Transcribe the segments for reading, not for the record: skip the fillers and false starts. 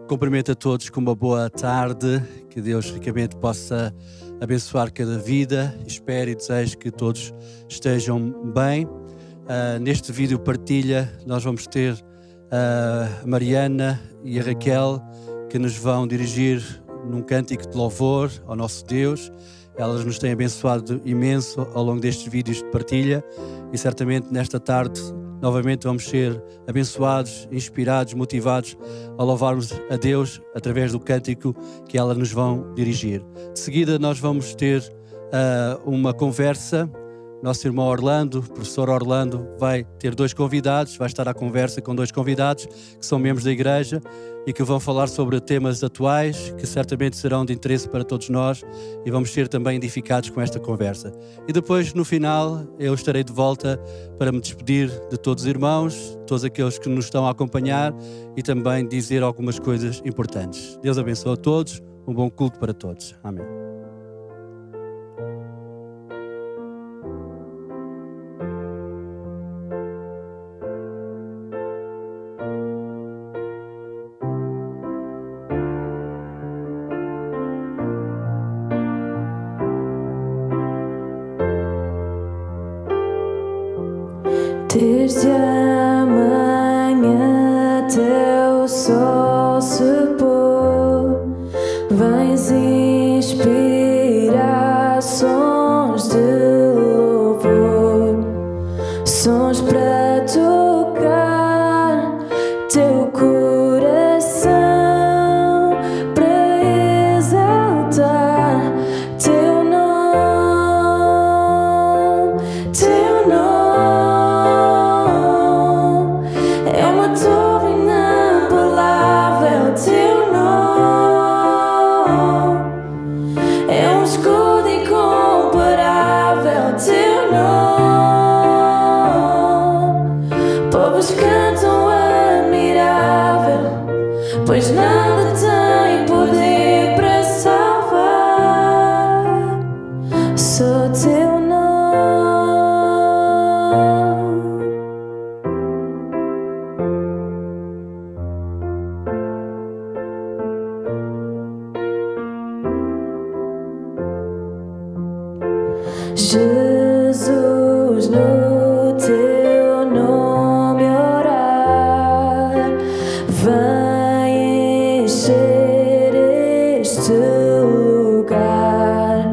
Cumprimento a todos com uma boa tarde, que Deus ricamente possa abençoar cada vida. Espero e desejo que todos estejam bem. Neste vídeo partilha, nós vamos ter a Mariana e a Raquel, que nos vão dirigir num cântico de louvor ao nosso Deus. Elas nos têm abençoado imenso ao longo destes vídeos de partilha e certamente nesta tarde novamente vamos ser abençoados, inspirados, motivados a louvarmos a Deus através do cântico que elas nos vão dirigir. De seguida nós vamos ter uma conversa. Nosso irmão Orlando, o professor Orlando, vai ter dois convidados, vai estar à conversa com dois convidados que são membros da igreja e que vão falar sobre temas atuais que certamente serão de interesse para todos nós e vamos ser também edificados com esta conversa. E depois, no final, eu estarei de volta para me despedir de todos os irmãos, todos aqueles que nos estão a acompanhar e também dizer algumas coisas importantes. Deus abençoe a todos, um bom culto para todos. Amém. Desde amanhã até o sol se pôr, vens inspirar sons de louvor, sons para tocar teu coração, para exaltar teu nome, teu nome. Pois nada tem poder para salvar, só teu nome. Jesus, no teu nome orar, vai encher este lugar,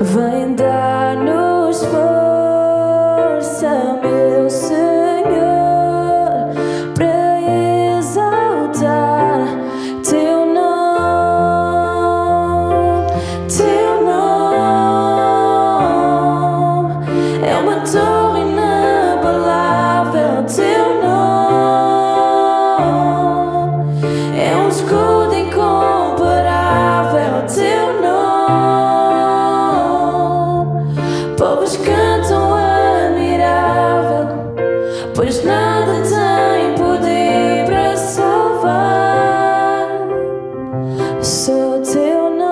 vem dar-nos força, meu Senhor, para exaltar teu nome, teu nome é uma torre inabalável, teu nome é um escudo incomparável, teu nome. Povos cantam admirável, pois nada tem poder para salvar, só teu nome.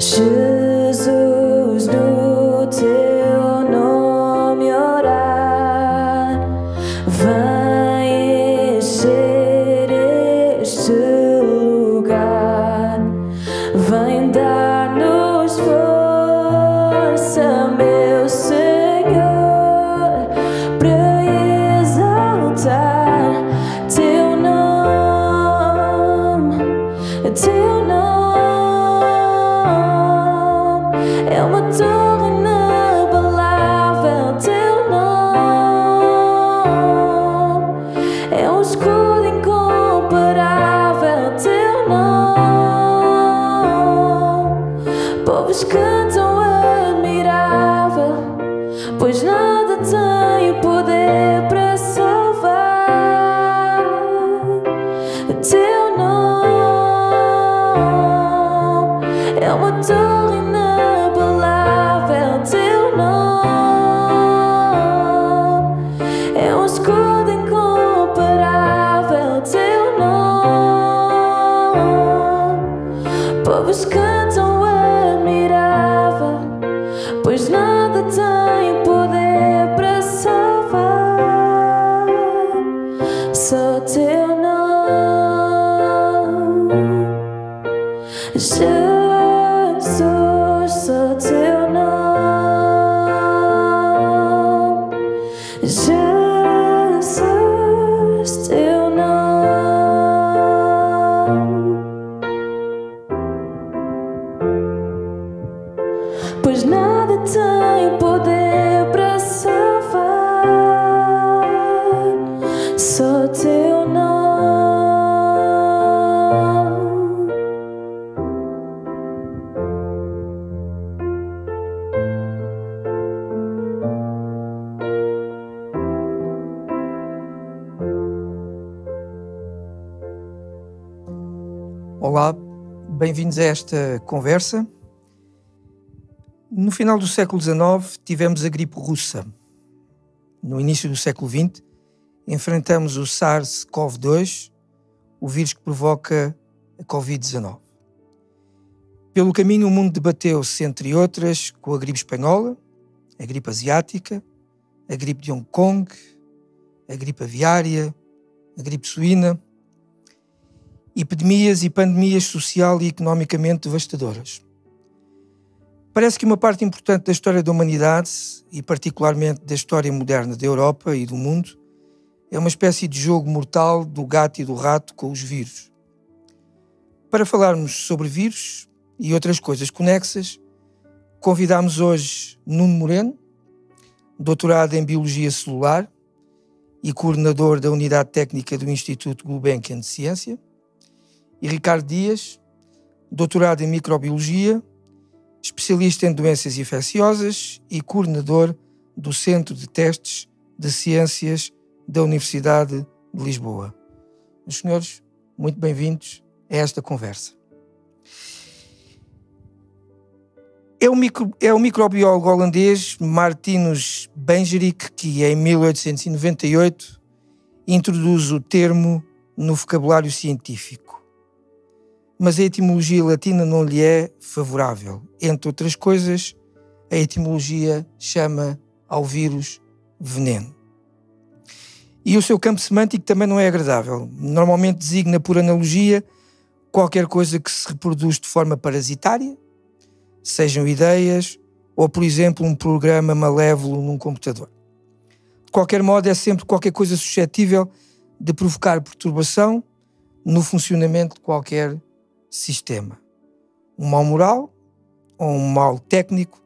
Jesus, no teu nome orar, vai encher este lugar, vem dar-nos força, meu Senhor, para exaltar teu nome, teu nome é uma torre inabalável, teu nome é um escudo incomparável, teu nome. Povos cantam admirável, pois nada tem poder para salvar, teu nome é uma torre inabalável, teu nome é um escudo incomparável, teu nome. Povos cantam admirável, pois nada tem poder para salvar. Jesus, só teu nome. Jesus, teu nome. Pois nada tem poder para salvar, só teu nome. Olá, bem-vindos a esta conversa. No final do século XIX tivemos a gripe russa. No início do século XX enfrentamos o SARS-CoV-2, o vírus que provoca a Covid-19. Pelo caminho o mundo debateu-se, entre outras, com a gripe espanhola, a gripe asiática, a gripe de Hong Kong, a gripe aviária, a gripe suína, epidemias e pandemias social e economicamente devastadoras. Parece que uma parte importante da história da humanidade, e particularmente da história moderna da Europa e do mundo, é uma espécie de jogo mortal do gato e do rato com os vírus. Para falarmos sobre vírus e outras coisas conexas, convidamos hoje Nuno Moreno, doutorado em Biologia Celular e coordenador da Unidade Técnica do Instituto Gulbenkian de Ciência, e Ricardo Dias, doutorado em Microbiologia, especialista em doenças infecciosas e coordenador do Centro de Testes de Ciências da Universidade de Lisboa. Meus senhores, muito bem-vindos a esta conversa. É o microbiólogo holandês Martinus Bengerik que, em 1898, introduz o termo no vocabulário científico. Mas a etimologia latina não lhe é favorável. Entre outras coisas, a etimologia chama ao vírus veneno. E o seu campo semântico também não é agradável. Normalmente designa, por analogia, qualquer coisa que se reproduz de forma parasitária, sejam ideias ou, por exemplo, um programa malévolo num computador. De qualquer modo, é sempre qualquer coisa suscetível de provocar perturbação no funcionamento de qualquer sistema. Um mal moral ou um mal técnico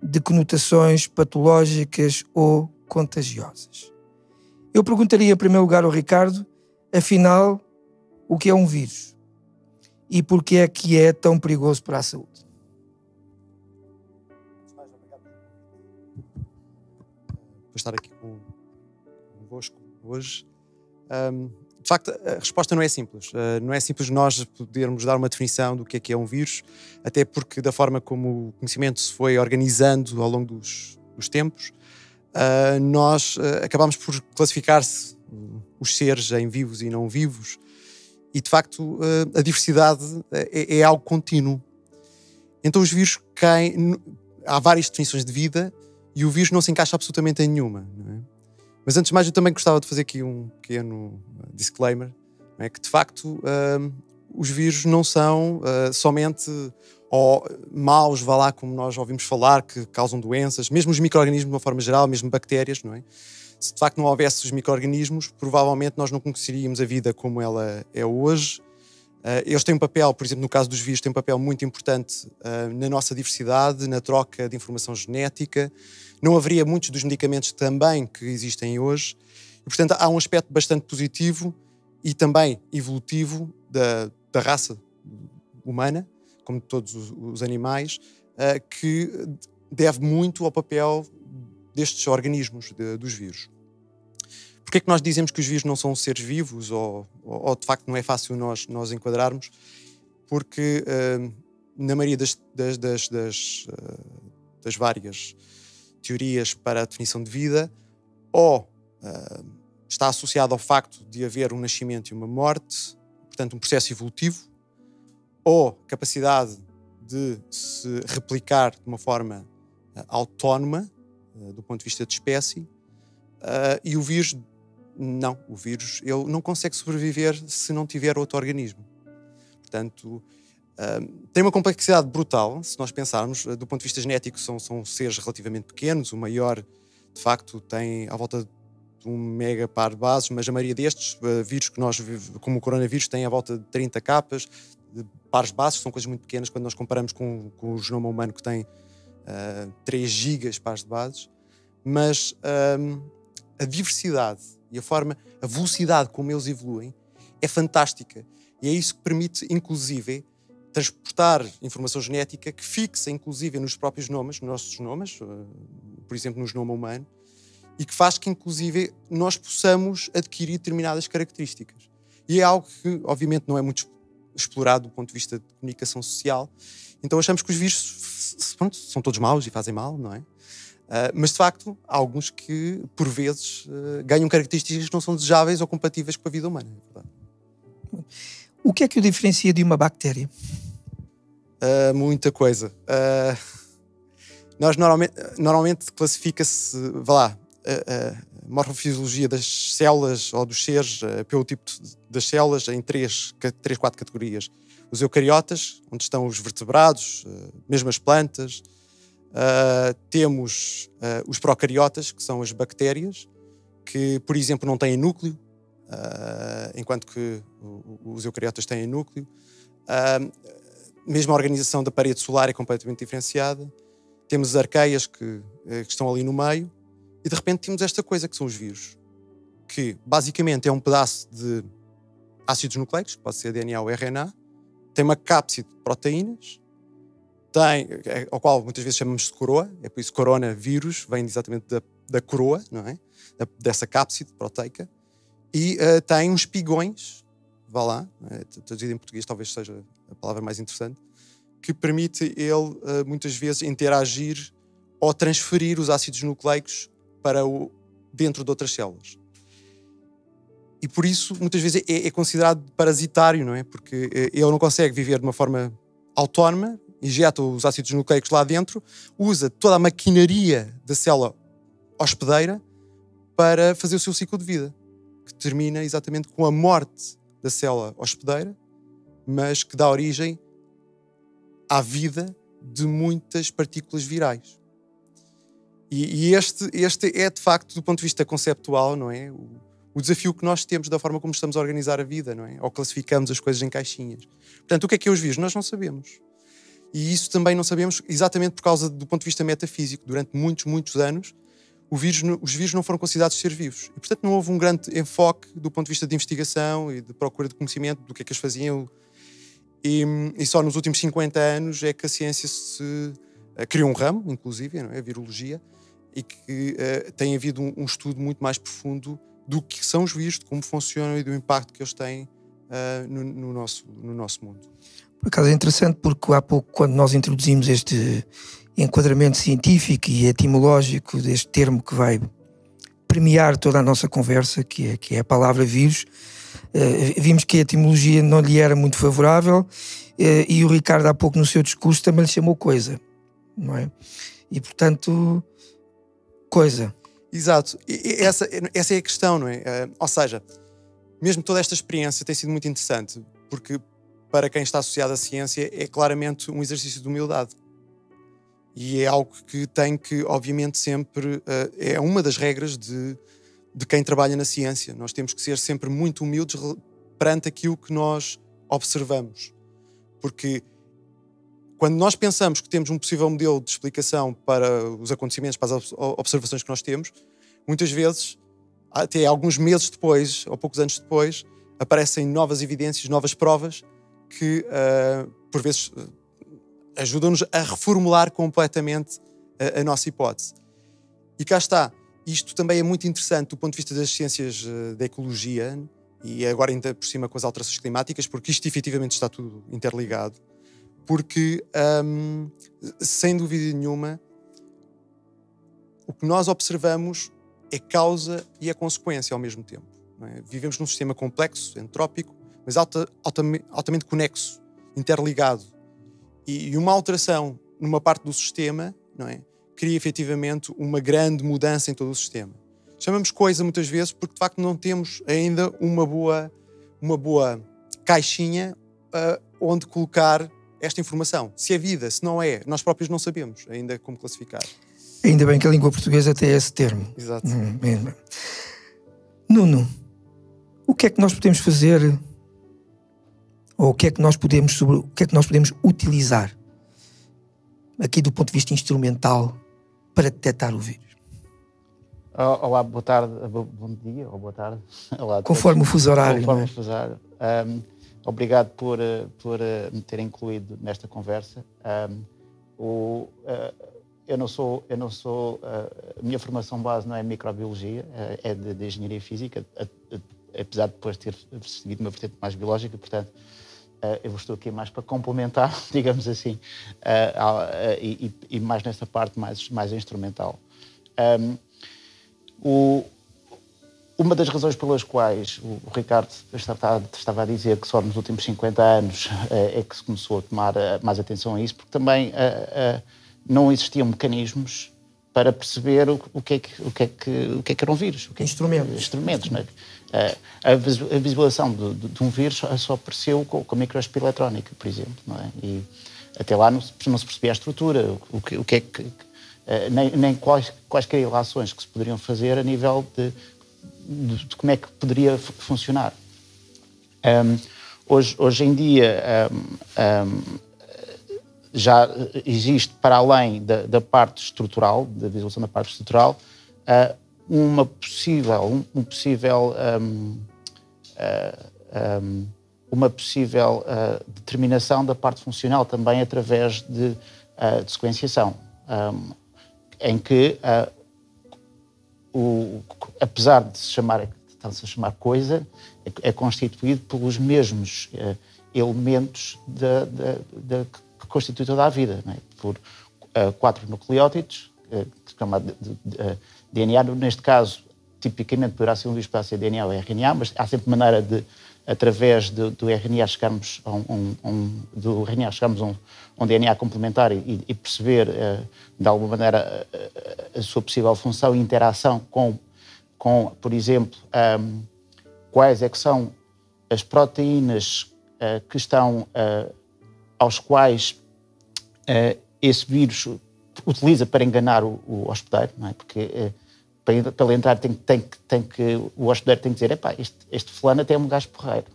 de conotações patológicas ou contagiosas. Eu perguntaria em primeiro lugar ao Ricardo, afinal, o que é um vírus? E porquê é que é tão perigoso para a saúde? Por estar aqui convosco hoje. De facto, a resposta não é simples. Não é simples nós podermos dar uma definição do que é um vírus, até porque da forma como o conhecimento se foi organizando ao longo dos tempos, nós acabamos por classificar-se os seres em vivos e não vivos, e de facto a diversidade é algo contínuo. Então os vírus caem... Há várias definições de vida e o vírus não se encaixa absolutamente em nenhuma, não é? Mas antes de mais eu também gostava de fazer aqui um pequeno disclaimer, não é? Que de facto os vírus não são somente maus, vá lá, como nós ouvimos falar, que causam doenças, mesmo os micro-organismos de uma forma geral, mesmo bactérias, não é? Se de facto não houvesse os micro-organismos, provavelmente nós não conheceríamos a vida como ela é hoje. Eles têm um papel, por exemplo, no caso dos vírus, têm um papel muito importante na nossa diversidade, na troca de informação genética. Não haveria muitos dos medicamentos também que existem hoje. E, portanto, há um aspecto bastante positivo e também evolutivo da raça humana, como de todos os animais, que deve muito ao papel destes organismos, dos vírus. Porquê é que nós dizemos que os vírus não são seres vivos ou de facto não é fácil nós enquadrarmos? Porque na maioria das várias teorias para a definição de vida, ou está associado ao facto de haver um nascimento e uma morte, portanto um processo evolutivo, ou capacidade de se replicar de uma forma autónoma, do ponto de vista de espécie, e o vírus não. O vírus ele não consegue sobreviver se não tiver outro organismo. Portanto, Tem uma complexidade brutal, se nós pensarmos. Do ponto de vista genético, são seres relativamente pequenos. O maior, de facto, tem à volta de 1 mega par de bases, mas a maioria destes vírus que nós, como o coronavírus, tem à volta de 30 capas de pares de bases. São coisas muito pequenas quando nós comparamos com o genoma humano, que tem 3 gigas pares de bases. Mas a diversidade e a velocidade como eles evoluem é fantástica. E é isso que permite, inclusive, transportar informação genética que fixa, inclusive, nos próprios genomas, nos nossos genomas, por exemplo, no genoma humano, e que faz que, inclusive, nós possamos adquirir determinadas características. E é algo que, obviamente, não é muito explorado do ponto de vista de comunicação social. Então achamos que os vírus são todos maus e fazem mal, não é? Mas, de facto, há alguns que, por vezes, ganham características que não são desejáveis ou compatíveis com a vida humana. O que é que o diferencia de uma bactéria? Muita coisa. Nós normalmente classifica-se, a morfofisiologia das células ou dos seres pelo tipo das células em 3, 4 categorias. Os eucariotas, onde estão os vertebrados, mesmo as plantas. Temos os procariotas, que são as bactérias, que, por exemplo, não têm núcleo, enquanto que os eucariotas têm núcleo. Mesmo a organização da parede solar é completamente diferenciada. Temos as arqueias que estão ali no meio. E de repente temos esta coisa que são os vírus, que basicamente é um pedaço de ácidos nucleicos, pode ser DNA ou RNA, tem uma cápside de proteínas, ao qual muitas vezes chamamos de coroa, é por isso que coronavírus vem exatamente da coroa, não é? Dessa cápside proteica, e tem uns pigões, vá lá, traduzido em português talvez seja a palavra mais interessante, que permite ele muitas vezes interagir ou transferir os ácidos nucleicos para dentro de outras células. E por isso muitas vezes é considerado parasitário, não é? Porque ele não consegue viver de uma forma autónoma, injeta os ácidos nucleicos lá dentro, usa toda a maquinaria da célula hospedeira para fazer o seu ciclo de vida, que termina exatamente com a morte da célula hospedeira, mas que dá origem à vida de muitas partículas virais. E este é, de facto, do ponto de vista conceptual, não é? O desafio que nós temos da forma como estamos a organizar a vida, não é? Ou classificamos as coisas em caixinhas. Portanto, o que é os vírus? Nós não sabemos. E isso também não sabemos exatamente por causa do ponto de vista metafísico. Durante muitos, muitos anos, os vírus não foram considerados seres vivos. E, portanto, não houve um grande enfoque do ponto de vista de investigação e de procura de conhecimento do que é que eles faziam. E só nos últimos 50 anos é que a ciência criou um ramo, inclusive, não é? A virologia, e que tem havido um estudo muito mais profundo do que são os vírus, de como funcionam e do impacto que eles têm no nosso mundo. Por acaso é interessante porque há pouco, quando nós introduzimos este enquadramento científico e etimológico deste termo que vai premiar toda a nossa conversa, que é a palavra vírus, vimos que a etimologia não lhe era muito favorável, e o Ricardo há pouco no seu discurso também lhe chamou coisa, não é? E portanto, coisa. Exato. E essa é a questão, não é? Ou seja, mesmo toda esta experiência tem sido muito interessante, porque para quem está associado à ciência é claramente um exercício de humildade. E é algo que tem que, obviamente, sempre... é uma das regras de quem trabalha na ciência. Nós temos que ser sempre muito humildes perante aquilo que nós observamos. Porque quando nós pensamos que temos um possível modelo de explicação para os acontecimentos, para as observações que nós temos, muitas vezes, até alguns meses depois, ou poucos anos depois, aparecem novas evidências, novas provas que, por vezes, ajudam-nos a reformular completamente a nossa hipótese. E cá está. Isto também é muito interessante do ponto de vista das ciências da ecologia, e agora ainda por cima com as alterações climáticas, porque isto efetivamente está tudo interligado. Porque, sem dúvida nenhuma, o que nós observamos é causa e é consequência ao mesmo tempo. Não é? Vivemos num sistema complexo, entrópico, mas altamente conexo, interligado. E uma alteração numa parte do sistema, não é, cria efetivamente uma grande mudança em todo o sistema. Chamamos coisa muitas vezes porque de facto não temos ainda uma boa caixinha onde colocar esta informação. Se é vida, se não é, nós próprios não sabemos ainda como classificar. Ainda bem que a língua portuguesa tem esse termo. Exato. Nuno, o que é que nós podemos fazer, ou o que é que nós podemos utilizar aqui do ponto de vista instrumental para detectar o vírus? Olá, boa tarde, bom dia ou boa tarde. Olá, conforme o fuso horário. Conforme o fuso horário. Obrigado por me ter incluído nesta conversa. Eu não sou a minha formação base não é microbiologia, é de engenharia física, apesar de depois ter seguido uma vertente mais biológica, portanto, eu estou aqui mais para complementar, digamos assim, e mais nessa parte mais instrumental. Uma das razões pelas quais o Ricardo estava a dizer que só nos últimos 50 anos é que se começou a tomar mais atenção a isso, porque também não existiam mecanismos para perceber o que é que eram vírus. Instrumentos, não é? A visualização de um vírus só apareceu com a microespia eletrónica, por exemplo, não é? E até lá não se percebia a estrutura, o que é que nem quaisquer relações que se poderiam fazer a nível de como é que poderia funcionar. Hoje em dia já existe, para além da parte estrutural, da visualização da parte estrutural, uma possível determinação da parte funcional também através de sequenciação, em que apesar de está-se a chamar coisa, é constituído pelos mesmos elementos que constituem toda a vida, não é? Por 4 nucleótidos, que se chama DNA. Neste caso, tipicamente poderá ser um vírus, poderá ser DNA ou RNA, mas há sempre maneira de, através do RNA, chegarmos a um DNA complementar e perceber, de alguma maneira, a sua possível função e interação com por exemplo, quais é que são as proteínas que estão, aos quais esse vírus utiliza para enganar o hospedeiro, não é? Porque para ele entrar o hospedeiro tem que dizer, este fulano até é um gajo porreiro.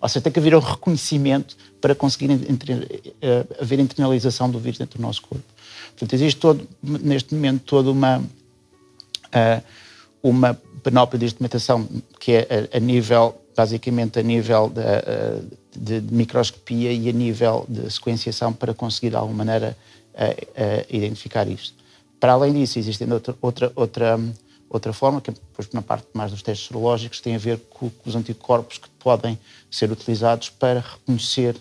Ou seja, tem que haver um reconhecimento para conseguir haver internalização do vírus dentro do nosso corpo. Portanto, existe neste momento toda uma panóplia de instrumentação que é basicamente a nível de microscopia e a nível de sequenciação para conseguir de alguma maneira identificar isto. Para além disso, existe outra forma, que depois na parte mais dos testes serológicos, tem a ver com os anticorpos que podem ser utilizados para reconhecer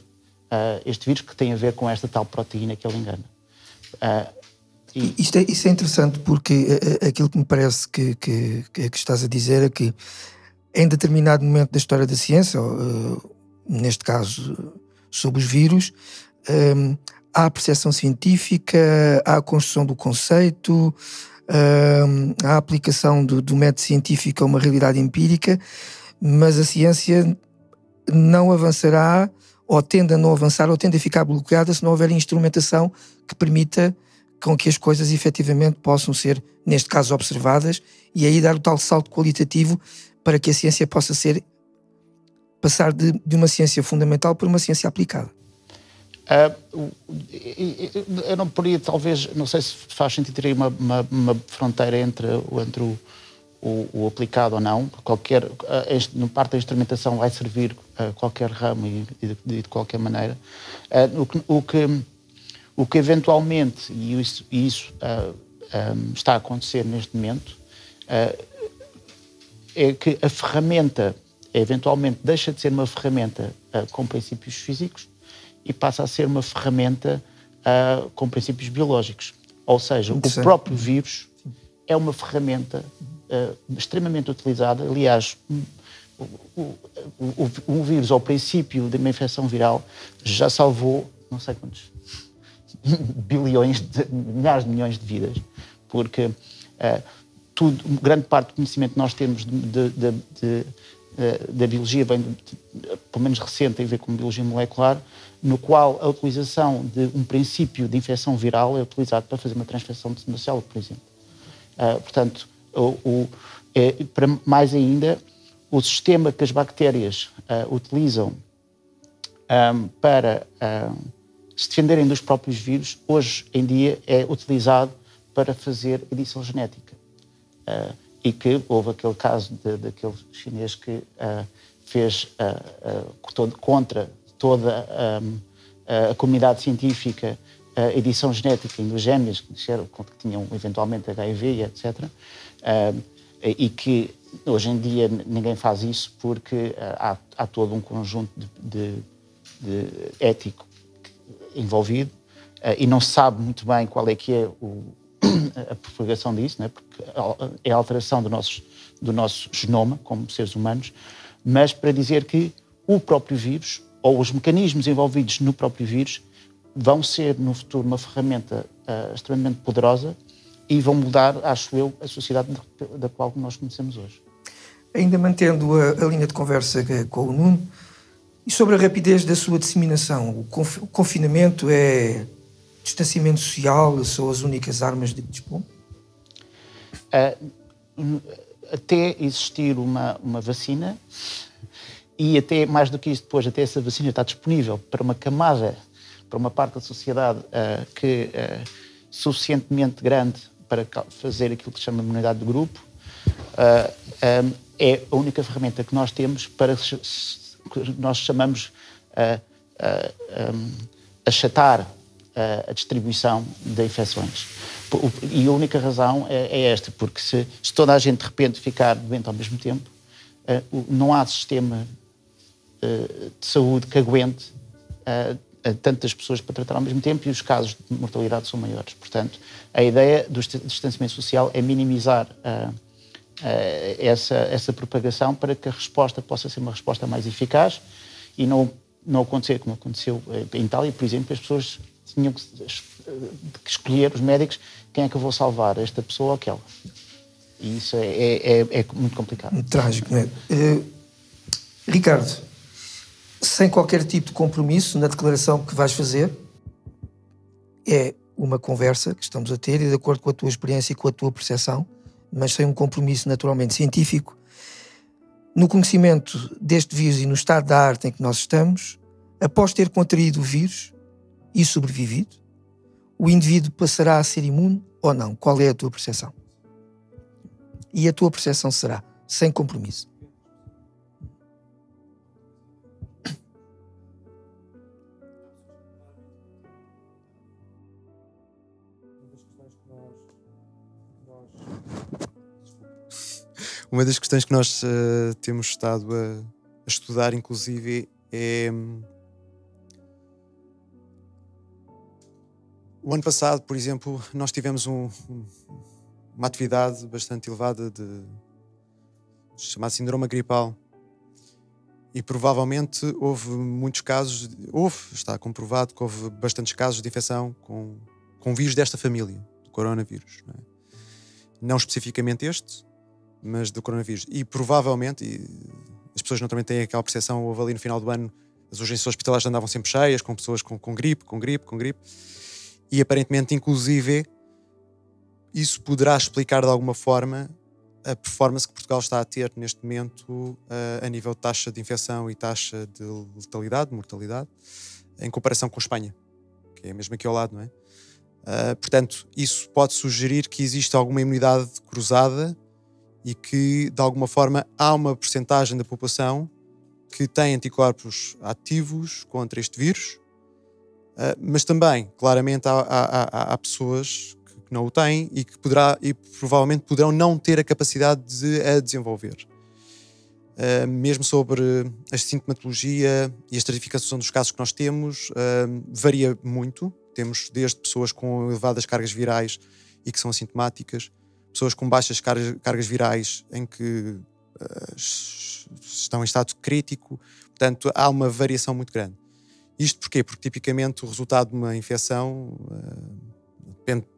este vírus, que tem a ver com esta tal proteína que ele engana. Isso é interessante, porque aquilo que me parece que estás a dizer é que em determinado momento da história da ciência, neste caso sobre os vírus, há a percepção científica, há a construção do conceito, há a aplicação do método científico a uma realidade empírica, mas a ciência não avançará, ou tende a não avançar, ou tende a ficar bloqueada se não houver instrumentação que permita com que as coisas efetivamente possam ser, neste caso, observadas, e aí dar o tal salto qualitativo para que a ciência possa passar de uma ciência fundamental para uma ciência aplicada. Eu não poderia, talvez, não sei se faz sentido ter aí uma fronteira entre o aplicado ou não. Na parte da instrumentação vai servir a qualquer ramo e de qualquer maneira. O que eventualmente, e isso está a acontecer neste momento, é que a ferramenta eventualmente deixa de ser uma ferramenta com princípios físicos e passa a ser uma ferramenta com princípios biológicos. Ou seja, o próprio vírus é uma ferramenta extremamente utilizada. Aliás, um vírus, ao princípio de uma infecção viral, já salvou não sei quantos milhares de milhões de vidas, porque grande parte do conhecimento que nós temos da biologia, bem, pelo menos recente, tem a ver com biologia molecular, no qual a utilização de um princípio de infecção viral é utilizado para fazer uma transfecção de célula, por exemplo. Portanto, para mais ainda, o sistema que as bactérias utilizam para se defenderem dos próprios vírus, hoje em dia é utilizado para fazer edição genética. E que houve aquele caso daquele chinês que fez contra toda a comunidade científica a edição genética em duas gêmeas que tinham eventualmente HIV, etc. E que hoje em dia ninguém faz isso porque há todo um conjunto de ético envolvido e não se sabe muito bem qual é que é a propagação disso, né? Porque é a alteração do nosso genoma como seres humanos, mas para dizer que o próprio vírus ou os mecanismos envolvidos no próprio vírus vão ser no futuro uma ferramenta extremamente poderosa e vão mudar, acho eu, a sociedade da qual nós conhecemos hoje. Ainda mantendo a linha de conversa com o Nuno, e sobre a rapidez da sua disseminação, o confinamento é distanciamento social, são as únicas armas de que dispõe? Até existir uma vacina, e até mais do que isso depois, até essa vacina está disponível para uma camada, para uma parte da sociedade que é suficientemente grande para fazer aquilo que se chama imunidade de grupo, é a única ferramenta que nós temos para que nós chamamos achatar a distribuição de infecções. E a única razão é esta, porque se toda a gente de repente ficar doente ao mesmo tempo, não há sistema de saúde que aguente tantas pessoas para tratar ao mesmo tempo e os casos de mortalidade são maiores. Portanto, a ideia do distanciamento social é minimizar essa propagação para que a resposta possa ser uma resposta mais eficaz e não acontecer como aconteceu em Itália, por exemplo, as pessoas tinham que escolher, os médicos, quem é que eu vou salvar, esta pessoa ou aquela. E isso é muito complicado. Muito trágico, não é? Ricardo, sem qualquer tipo de compromisso na declaração que vais fazer, é uma conversa que estamos a ter e de acordo com a tua experiência e com a tua percepção, mas sem um compromisso naturalmente científico, no conhecimento deste vírus e no estado da arte em que nós estamos, após ter contraído o vírus e sobrevivido, o indivíduo passará a ser imune ou não? Qual é a tua percepção? E a tua percepção será sem compromisso. Uma das questões que nós temos estado a estudar, inclusive, é... O ano passado, por exemplo, nós tivemos uma atividade bastante elevada chamada síndrome gripal. E provavelmente houve muitos casos, está comprovado que houve bastantes casos de infecção com vírus desta família, do coronavírus. Não especificamente este, mas do coronavírus. E provavelmente, as pessoas naturalmente têm aquela percepção, houve ali no final do ano, as urgências hospitalares andavam sempre cheias, com pessoas com gripe. E aparentemente, inclusive, isso poderá explicar de alguma forma a performance que Portugal está a ter neste momento a nível de taxa de infecção e taxa de letalidade, mortalidade, em comparação com a Espanha, que é mesmo aqui ao lado, não é? Portanto, isso pode sugerir que existe alguma imunidade cruzada e que, de alguma forma, há uma percentagem da população que tem anticorpos ativos contra este vírus, mas também, claramente, há pessoas que não o têm e que provavelmente poderão não ter a capacidade de a desenvolver. Mesmo sobre a sintomatologia e a estratificação dos casos que nós temos, varia muito. Temos desde pessoas com elevadas cargas virais e que são assintomáticas, pessoas com baixas cargas virais em que estão em estado crítico. Portanto, há uma variação muito grande. Isto porquê? Porque tipicamente o resultado de uma infecção depende de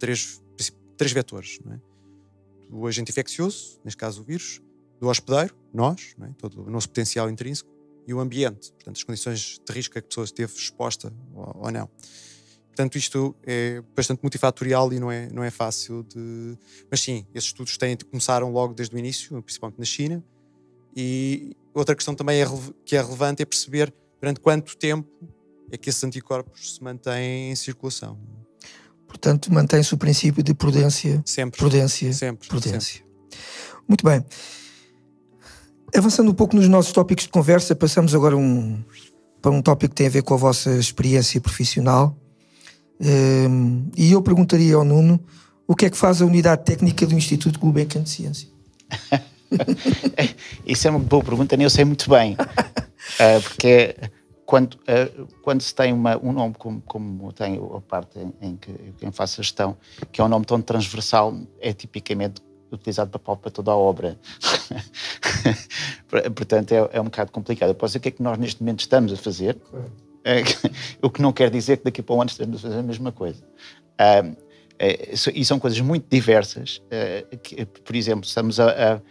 três vetores, não é? O agente infeccioso, neste caso o vírus, do hospedeiro, nós, não é? Todo o nosso potencial intrínseco, e o ambiente, portanto, as condições de risco que a pessoa esteve exposta ou não. Portanto, isto é bastante multifatorial e não é fácil de... Mas sim, esses estudos começaram logo desde o início, principalmente na China. E outra questão também que é relevante é perceber durante quanto tempo é que esses anticorpos se mantêm em circulação. Portanto, mantém-se o princípio de prudência. Sempre. Prudência. Sempre. Prudência. Muito bem. Avançando um pouco nos nossos tópicos de conversa, passamos agora para um tópico que tem a ver com a vossa experiência profissional. E eu perguntaria ao Nuno o que é que faz a unidade técnica do Instituto Gulbenkian de Ciência? Isso é uma boa pergunta, nem eu sei muito bem. Porque quando se tem um nome como tem a parte em que quem faço a gestão, que é um nome tão transversal, é tipicamente utilizado para toda a obra. Portanto, é um bocado complicado. Eu posso dizer o que é que nós neste momento estamos a fazer, o que não quer dizer que daqui para um ano estamos a fazer a mesma coisa. E são coisas muito diversas. Por exemplo, estamos a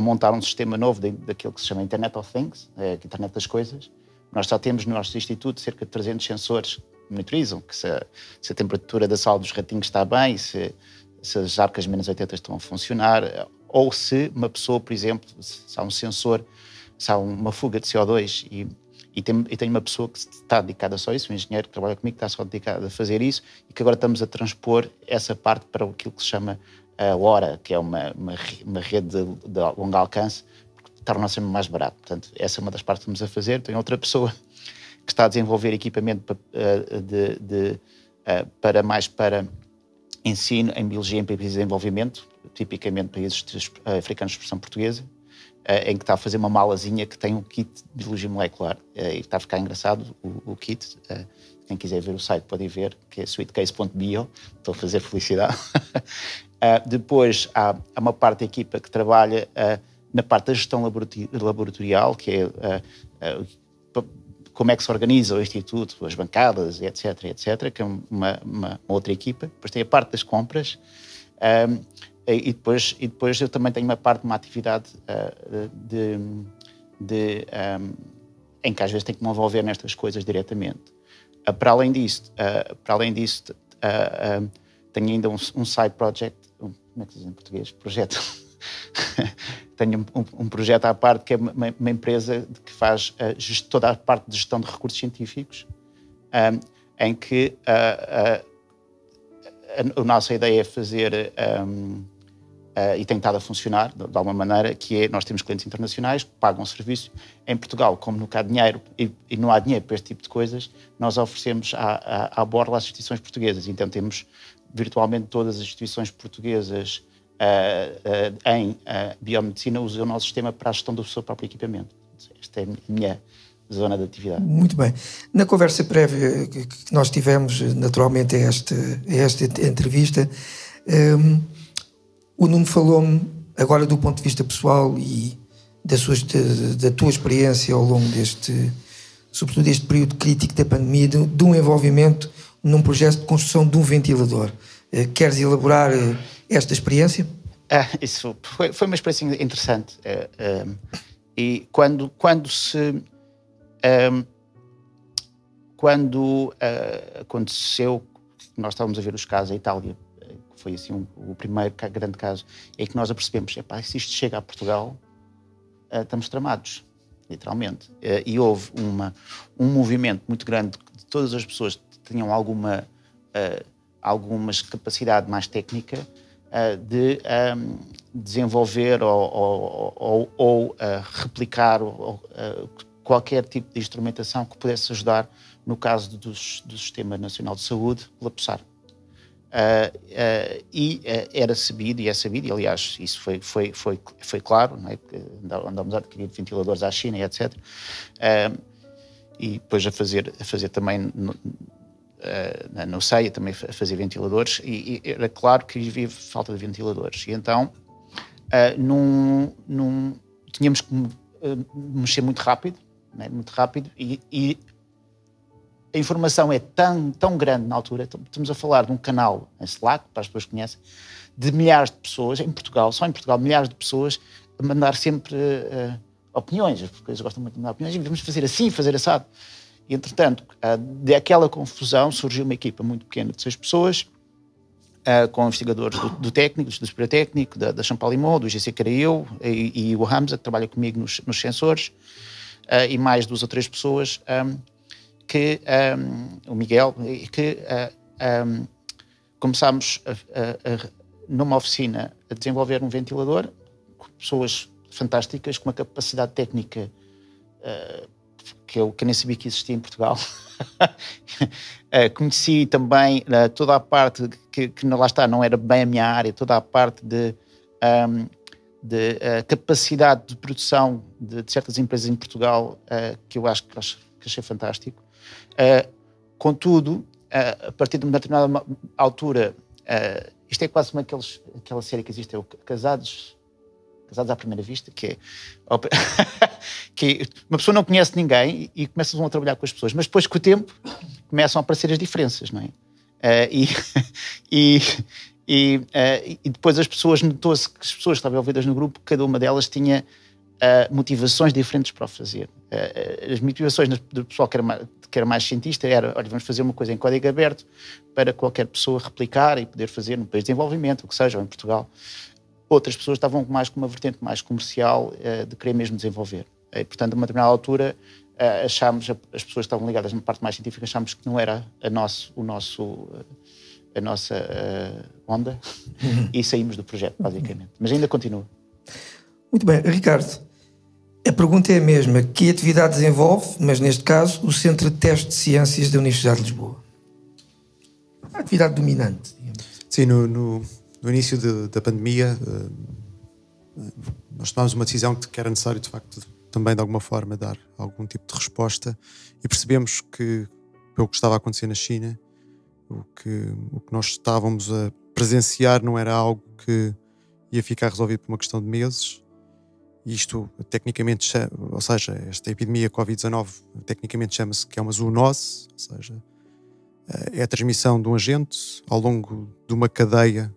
montar um sistema novo daquilo que se chama Internet of Things, Internet das Coisas. Nós já temos no nosso instituto cerca de 300 sensores que monitorizam que se a temperatura da sala dos ratinhos está bem, se as arcas menos 80 estão a funcionar, ou se uma pessoa, por exemplo, se há um sensor, se há uma fuga de CO2 e tem uma pessoa que está dedicada só a isso, um engenheiro que trabalha comigo que está só dedicado a fazer isso, e que agora estamos a transpor essa parte para aquilo que se chama a LoRa, que é uma rede de longo alcance, porque torna-se mais barato. Portanto, essa é uma das partes que estamos a fazer. Tem outra pessoa que está a desenvolver equipamento para ensino em biologia em países de desenvolvimento, tipicamente países africanos de expressão portuguesa, em que está a fazer uma malazinha que tem um kit de biologia molecular. E está a ficar engraçado o kit. Quem quiser ver o site pode ver, que é sweetcase.bio. Estou a fazer felicidade. Depois há uma parte da equipa que trabalha na parte da gestão laboratorial, que é como é que se organiza o instituto, as bancadas, etc., que é uma outra equipa. Depois tem a parte das compras. E depois eu também tenho uma atividade em que às vezes tenho que me envolver nestas coisas diretamente. Para além disso, tenho ainda um side project, como é que se diz em português? Projeto. Tenho um projeto à parte que é uma empresa que faz toda a parte de gestão de recursos científicos, em que a nossa ideia é fazer, e tem estado a funcionar de alguma maneira, que é, nós temos clientes internacionais que pagam serviço em Portugal, como nunca há dinheiro e não há dinheiro para este tipo de coisas, nós oferecemos à borla as instituições portuguesas. Então temos virtualmente todas as instituições portuguesas em biomedicina usam o nosso sistema para a gestão do seu próprio equipamento. Esta é a minha zona de atividade. Muito bem. Na conversa prévia que nós tivemos, naturalmente, a esta entrevista, o Nuno falou-me, agora do ponto de vista pessoal e da tua experiência ao longo sobretudo deste período crítico da pandemia, de um envolvimento num projeto de construção de um ventilador. Queres elaborar esta experiência? Isso foi uma experiência interessante. E quando aconteceu, nós estávamos a ver os casos em Itália, que foi assim o primeiro grande caso, é que nós apercebemos, se isto chega a Portugal, estamos tramados, literalmente. E houve um movimento muito grande de todas as pessoas que tinham alguma capacidade mais técnica de desenvolver ou replicar qualquer tipo de instrumentação que pudesse ajudar no caso do Sistema Nacional de Saúde colapsar. Era sabido, e é sabido, e aliás isso foi claro, não é? Andamos a adquirir ventiladores à China e etc. E depois a fazer também no CEIA, também a fazer ventiladores, e era claro que havia falta de ventiladores. E então tínhamos que mexer muito rápido, né? Muito rápido, e a informação é tão grande na altura, estamos a falar de um canal em Slack, para as pessoas que conhecem, de milhares de pessoas, em Portugal, só em Portugal, milhares de pessoas a mandar sempre opiniões, as pessoas gostam muito de mandar opiniões, e vamos fazer assim, fazer assado. E, entretanto, daquela confusão surgiu uma equipa muito pequena de 6 pessoas, com investigadores do técnico, do superior técnico, da Champalimau, do GC que era eu, e o Hamza, que trabalha comigo nos sensores, e mais 2 ou 3 pessoas, o Miguel, que começámos numa oficina a desenvolver um ventilador, com pessoas fantásticas, com uma capacidade técnica que eu nem sabia que existia em Portugal. Conheci também toda a parte que lá está, não era bem a minha área, toda a parte de capacidade de produção de certas empresas em Portugal, que eu acho que achei fantástico. Contudo, a partir de uma determinada altura, isto é quase como aquela série que existe, é o Casados à Primeira Vista, que uma pessoa não conhece ninguém e começam a trabalhar com as pessoas, mas depois, com o tempo, começam a aparecer as diferenças, não é? E depois as pessoas, notou-se que as pessoas que estavam envolvidas no grupo, cada uma delas tinha motivações diferentes para o fazer. As motivações do pessoal que era mais cientista era, olha, vamos fazer uma coisa em código aberto para qualquer pessoa replicar e poder fazer no país de desenvolvimento, o que seja, ou em Portugal. Outras pessoas estavam mais com uma vertente mais comercial de querer mesmo desenvolver. E, portanto, a uma determinada altura, achámos, as pessoas que estavam ligadas na parte mais científica, achámos que não era a nossa onda e saímos do projeto, basicamente. Mas ainda continua. Muito bem. Ricardo, a pergunta é a mesma. Que atividade desenvolve, mas neste caso, o Centro de Testes de Ciências da Universidade de Lisboa? A atividade dominante, digamos. Sim, no início da pandemia, nós tomámos uma decisão que era necessário, de facto, também de alguma forma dar algum tipo de resposta, e percebemos que, pelo que estava a acontecer na China, o que nós estávamos a presenciar não era algo que ia ficar resolvido por uma questão de meses. Isto, tecnicamente, ou seja, esta epidemia Covid-19, tecnicamente chama-se que é uma zoonose, ou seja, é a transmissão de um agente ao longo de uma cadeia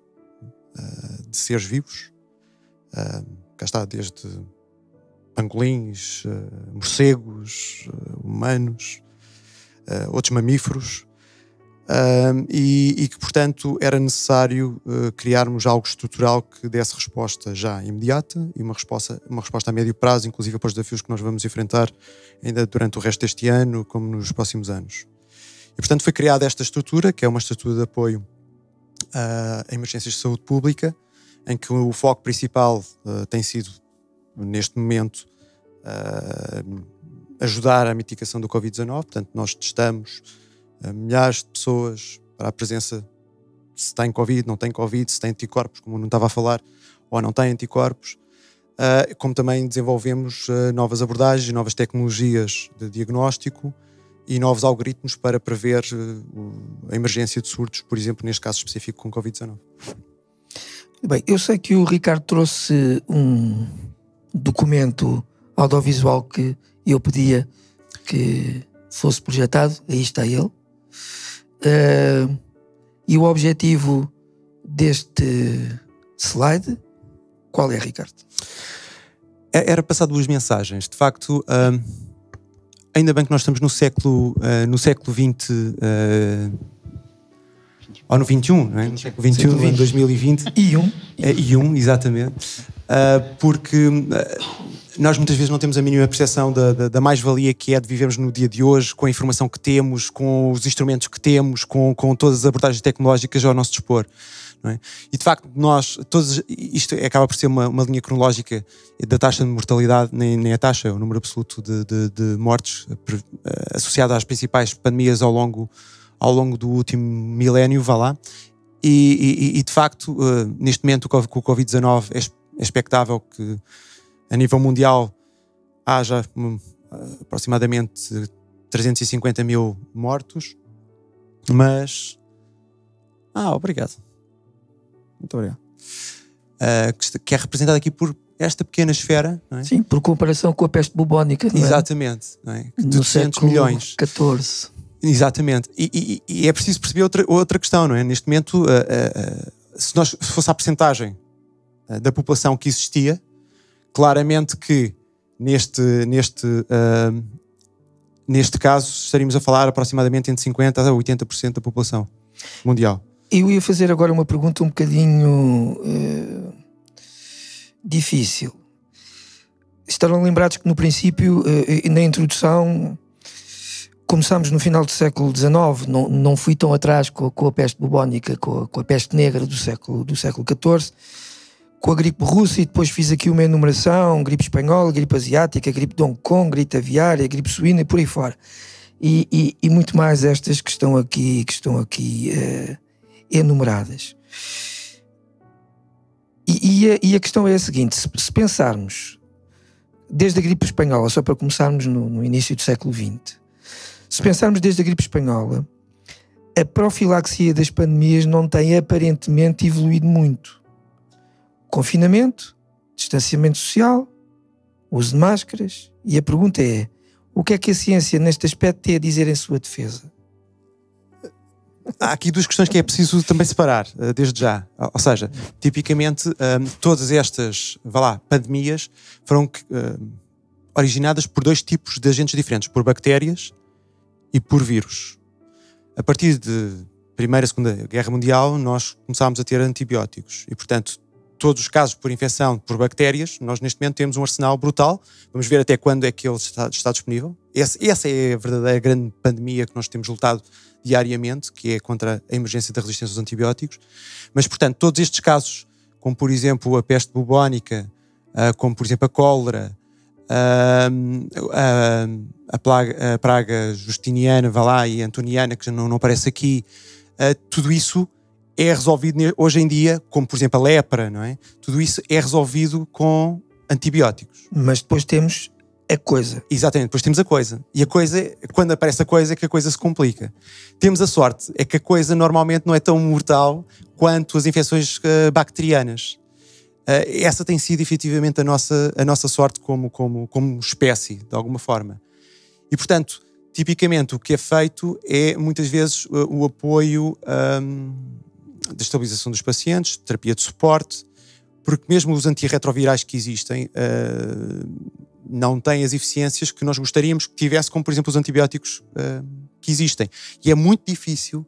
de seres vivos. Cá está, desde pangolins, morcegos, humanos, outros mamíferos, e que, portanto, era necessário criarmos algo estrutural que desse resposta já imediata e uma resposta a médio prazo, inclusive para os desafios que nós vamos enfrentar ainda durante o resto deste ano, como nos próximos anos. E, portanto, foi criada esta estrutura, que é uma estrutura de apoio a emergências de saúde pública, em que o foco principal tem sido, neste momento, ajudar à mitigação do Covid-19. Portanto, nós testamos milhares de pessoas para a presença, se tem Covid, não tem Covid, se tem anticorpos, como não estava a falar, ou não tem anticorpos, como também desenvolvemos novas abordagens, novas tecnologias de diagnóstico e novos algoritmos para prever a emergência de surtos, por exemplo, neste caso específico com Covid-19. Bem, eu sei que o Ricardo trouxe um documento audiovisual que eu pedia que fosse projetado, aí está ele. E o objetivo deste slide, qual é, Ricardo? Era passar 2 mensagens. De facto, ainda bem que nós estamos no século XX, ou no XXI, não é? No século XXI, em 2020. E1, exatamente. Porque nós muitas vezes não temos a mínima percepção da mais-valia que é de vivermos no dia de hoje, com a informação que temos, com os instrumentos que temos, com todas as abordagens tecnológicas ao nosso dispor. Não é? E de facto, isto acaba por ser uma linha cronológica da taxa de mortalidade, nem a taxa, é o número absoluto de mortes associado às principais pandemias ao longo do último milénio, vá lá. E de facto, neste momento, com o Covid-19, é expectável que a nível mundial haja aproximadamente 350 mil mortos, mas... obrigado. Muito obrigado. Que é representada aqui por esta pequena esfera, não é? Sim, por comparação com a peste bubónica, não é? Exatamente, não é? De no 200 milhões. XIV. Exatamente. E é preciso perceber outra questão, não é? Neste momento, se fosse a percentagem da população que existia, claramente que neste caso estaríamos a falar aproximadamente entre 50% a 80% da população mundial. Eu ia fazer agora uma pergunta um bocadinho difícil. Estarão lembrados que no princípio, na introdução, começámos no final do século XIX, não fui tão atrás com a peste bubónica, com a peste negra do século XIV, com a gripe russa, e depois fiz aqui uma enumeração: gripe espanhola, gripe asiática, gripe de Hong Kong, gripe aviária, gripe suína e por aí fora. E muito mais estas que estão aqui enumeradas. E a questão é a seguinte: se pensarmos desde a gripe espanhola, só para começarmos no início do século XX, se pensarmos desde a gripe espanhola, a profilaxia das pandemias não tem aparentemente evoluído muito. Confinamento, distanciamento social, uso de máscaras, e a pergunta é: o que é que a ciência neste aspecto tem a dizer em sua defesa? Há aqui duas questões que é preciso também separar, desde já. Ou seja, tipicamente, todas estas pandemias foram originadas por dois tipos de agentes diferentes: por bactérias e por vírus. A partir de Primeira e Segunda Guerra Mundial, nós começámos a ter antibióticos e, portanto, todos os casos por infecção por bactérias, nós neste momento temos um arsenal brutal. Vamos ver até quando é que ele está disponível. Essa é a verdadeira grande pandemia que nós temos lutado diariamente, que é contra a emergência da resistência aos antibióticos. Mas, portanto, todos estes casos, como por exemplo a peste bubónica, como por exemplo a cólera, a praga justiniana, e antoniana, que não aparece aqui, tudo isso é resolvido hoje em dia, como por exemplo a lepra, não é? Tudo isso é resolvido com antibióticos. Mas depois temos a coisa. Exatamente, depois temos a coisa. E a coisa, quando aparece a coisa, é que a coisa se complica. Temos a sorte, é que a coisa normalmente não é tão mortal quanto as infecções bacterianas. Essa tem sido efetivamente a nossa sorte como espécie, de alguma forma. E portanto, tipicamente o que é feito é muitas vezes o apoio da estabilização dos pacientes, terapia de suporte, porque mesmo os antirretrovirais que existem não têm as eficiências que nós gostaríamos que tivesse, como por exemplo os antibióticos que existem. E é muito difícil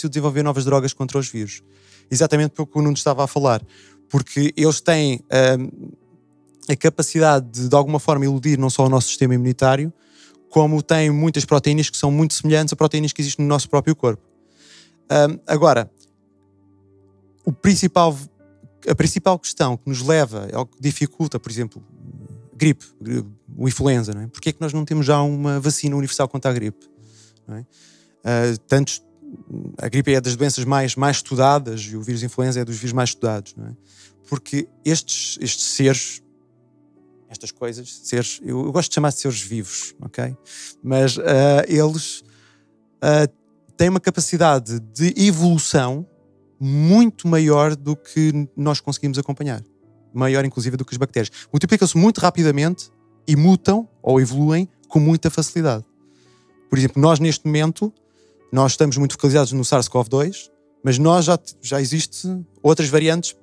desenvolver novas drogas contra os vírus. Exatamente pelo que o Nuno estava a falar, porque eles têm a capacidade de alguma forma iludir não só o nosso sistema imunitário, como têm muitas proteínas que são muito semelhantes a proteínas que existem no nosso próprio corpo. Agora, a principal questão que nos leva, ao que dificulta, por exemplo, gripe, o influenza, não é? Porque é que nós não temos já uma vacina universal contra a gripe? Não é? A gripe é das doenças mais estudadas e o vírus influenza é dos vírus mais estudados, não é? Porque estes seres, estas coisas, seres, eu gosto de chamar de seres vivos, ok? Mas eles têm uma capacidade de evolução muito maior do que nós conseguimos acompanhar. Maior, inclusive, do que as bactérias. Multiplicam-se muito rapidamente e mutam ou evoluem com muita facilidade. Por exemplo, nós neste momento, nós estamos muito focalizados no SARS-CoV-2, mas nós já existem outras variantes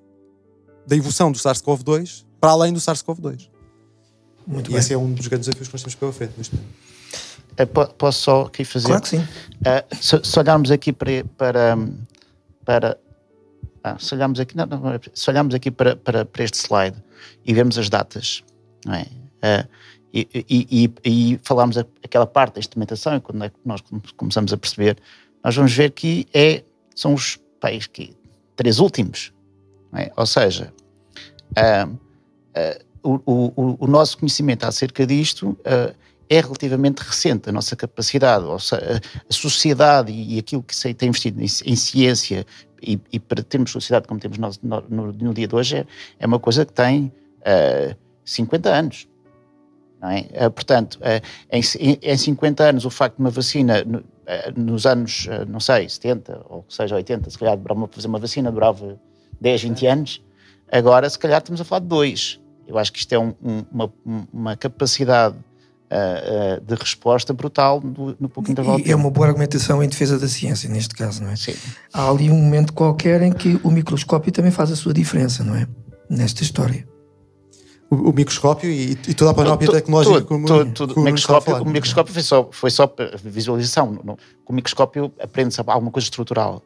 da evolução do SARS-CoV-2 para além do SARS-CoV-2. Muito e bem. esse é um dos grandes desafios que nós temos pela frente neste momento. Posso só aqui fazer? Claro que sim. Se olharmos aqui se olharmos aqui para este slide e vemos as datas, não é? E falarmos aquela parte da instrumentação, e quando é que nós começamos a perceber, nós vamos ver que são os países três últimos, não é? Ou seja, o nosso conhecimento acerca disto é relativamente recente. A nossa capacidade, ou seja, a sociedade e aquilo que tem investido em ciência e para termos sociedade como temos no dia de hoje é uma coisa que tem 50 anos. Não é? Portanto, em 50 anos, o facto de uma vacina nos anos, não sei, 70 ou seja 80, se calhar fazer uma vacina durava 10, 20 anos, agora se calhar estamos a falar de 2. Eu acho que isto é uma capacidade de resposta brutal no pouco intervalo de tempo. É uma boa argumentação em defesa da ciência, neste caso, não é? Sim. Há ali um momento qualquer em que o microscópio também faz a sua diferença, não é? Nesta história. O microscópio e toda a panóplia tecnológica. O microscópio foi só visualização. Com o microscópio aprende-se alguma coisa estrutural.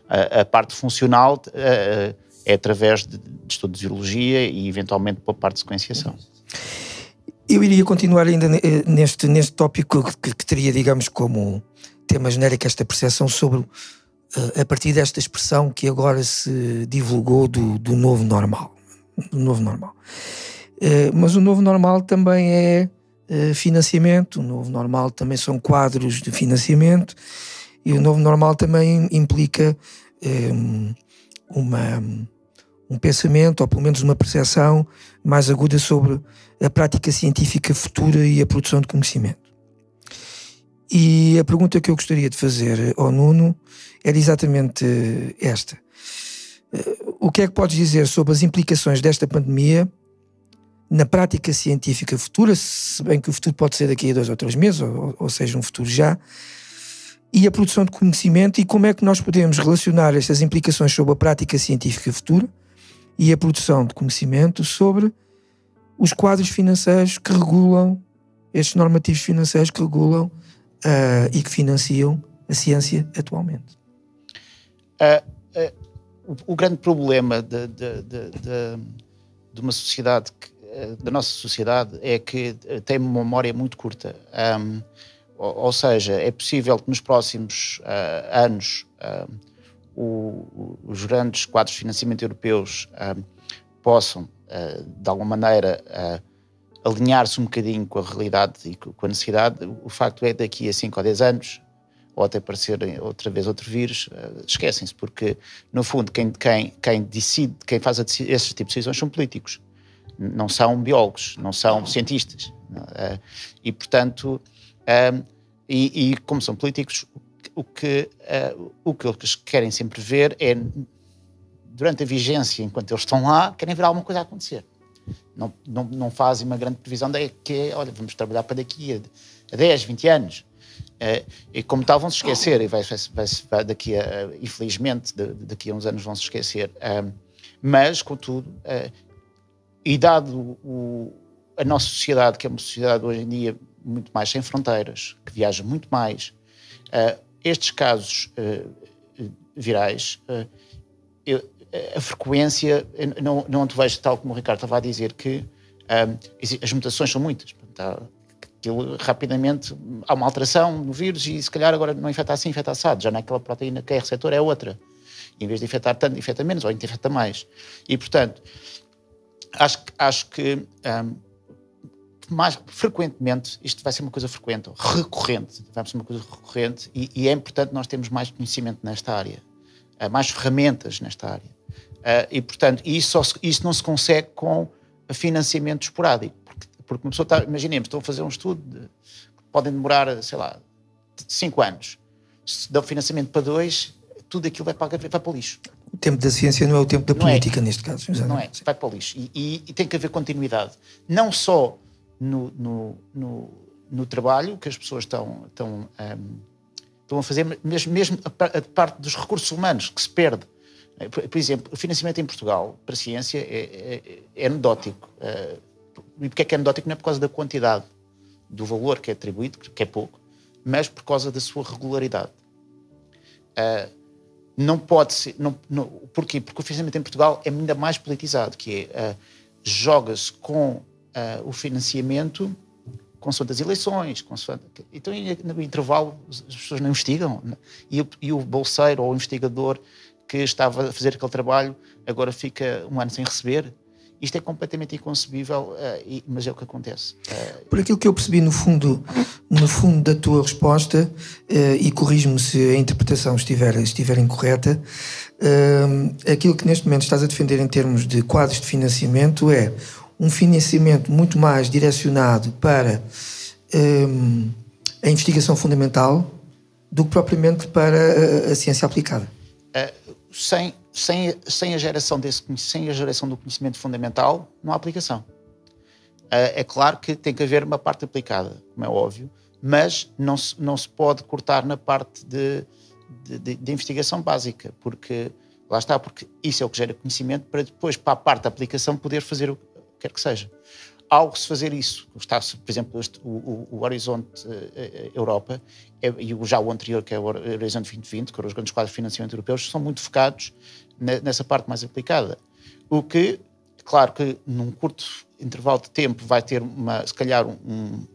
A parte funcional é através de estudo de virologia e eventualmente pela parte de sequenciação. Eu iria continuar ainda neste tópico que teria, digamos, como tema genérico esta percepção sobre, a partir desta expressão que agora se divulgou do novo normal. Do novo normal. Mas o novo normal também é financiamento, o novo normal também são quadros de financiamento e o novo normal também implica um pensamento, ou pelo menos uma percepção mais aguda sobre a prática científica futura e a produção de conhecimento. E a pergunta que eu gostaria de fazer ao Nuno era exatamente esta. O que é que podes dizer sobre as implicações desta pandemia na prática científica futura, se bem que o futuro pode ser daqui a 2 ou 3 meses, ou seja, um futuro já, e a produção de conhecimento, e como é que nós podemos relacionar estas implicações sobre a prática científica futura e a produção de conhecimento sobre os quadros financeiros que regulam, estes normativos financeiros que regulam e que financiam a ciência atualmente. O grande problema de uma sociedade, da nossa sociedade, é que tem uma memória muito curta. Ou seja, é possível que nos próximos anos os grandes quadros de financiamento europeus possam, de alguma maneira, alinhar-se um bocadinho com a realidade e com a necessidade. O facto é que daqui a 5 ou 10 anos, ou até aparecer outra vez outro vírus, esquecem-se, porque, no fundo, quem decide, quem faz esses tipos de decisões são políticos. Não são biólogos, não são cientistas. E, portanto, e como são políticos, o que eles querem sempre ver é, durante a vigência, enquanto eles estão lá, querem ver alguma coisa a acontecer. Não fazem uma grande previsão olha, vamos trabalhar para daqui a 10, 20 anos. E como tal, vão-se esquecer, e vai daqui a, infelizmente, daqui a uns anos vão-se esquecer. Mas, contudo, e dado a nossa sociedade, que é uma sociedade hoje em dia muito mais sem fronteiras, que viaja muito mais, estes casos virais, a frequência, não te vejo tal como o Ricardo estava a dizer, que as mutações são muitas. Rapidamente há uma alteração no vírus e se calhar agora não infecta assim, infecta assado. Já naquela proteína que é receptor é outra. Em vez de infectar tanto, infecta menos ou infecta mais. E, portanto, acho que mais frequentemente isto vai ser uma coisa frequente, recorrente. Vai ser uma coisa recorrente e é importante nós termos mais conhecimento nesta área, mais ferramentas nesta área. E, portanto, isso não se consegue com financiamento esporádico. Porque uma pessoa imaginemos, estão a fazer um estudo que podem demorar, sei lá, 5 anos. Se dá o financiamento para 2, tudo aquilo vai para o lixo. O tempo da ciência não é o tempo da política, neste caso. Exatamente. Não é, vai para o lixo. E tem que haver continuidade. Não só no trabalho que as pessoas estão a fazer, mas mesmo a parte dos recursos humanos que se perde. Por exemplo, o financiamento em Portugal para a ciência é anedótico. E porque é que é anedótico? Não é por causa da quantidade do valor que é atribuído, que é pouco, mas por causa da sua regularidade. Não pode ser... Porquê? Porque o financiamento em Portugal é ainda mais politizado, que é joga-se com o financiamento consoante as eleições, então no intervalo as pessoas não investigam, e o bolseiro ou o investigador que estava a fazer aquele trabalho agora fica um ano sem receber. Isto é completamente inconcebível, mas é o que acontece. Por aquilo que eu percebi no fundo da tua resposta, e corrijo-me se a interpretação estiver incorreta, aquilo que neste momento estás a defender em termos de quadros de financiamento é um financiamento muito mais direcionado para a investigação fundamental do que propriamente para a ciência aplicada. Sem a geração do conhecimento fundamental, não há aplicação. É claro que tem que haver uma parte aplicada, como é óbvio, mas não se pode cortar na parte de investigação básica, porque lá está, porque isso é o que gera conhecimento para depois, para a parte da aplicação, poder fazer o que quer que seja. Ao se fazer isso, está, por exemplo, o Horizonte Europa e já o anterior, que é o Horizonte 2020, que são os grandes quadros de financiamento europeus, são muito focados nessa parte mais aplicada. O que, claro que num curto intervalo de tempo vai ter, se calhar, um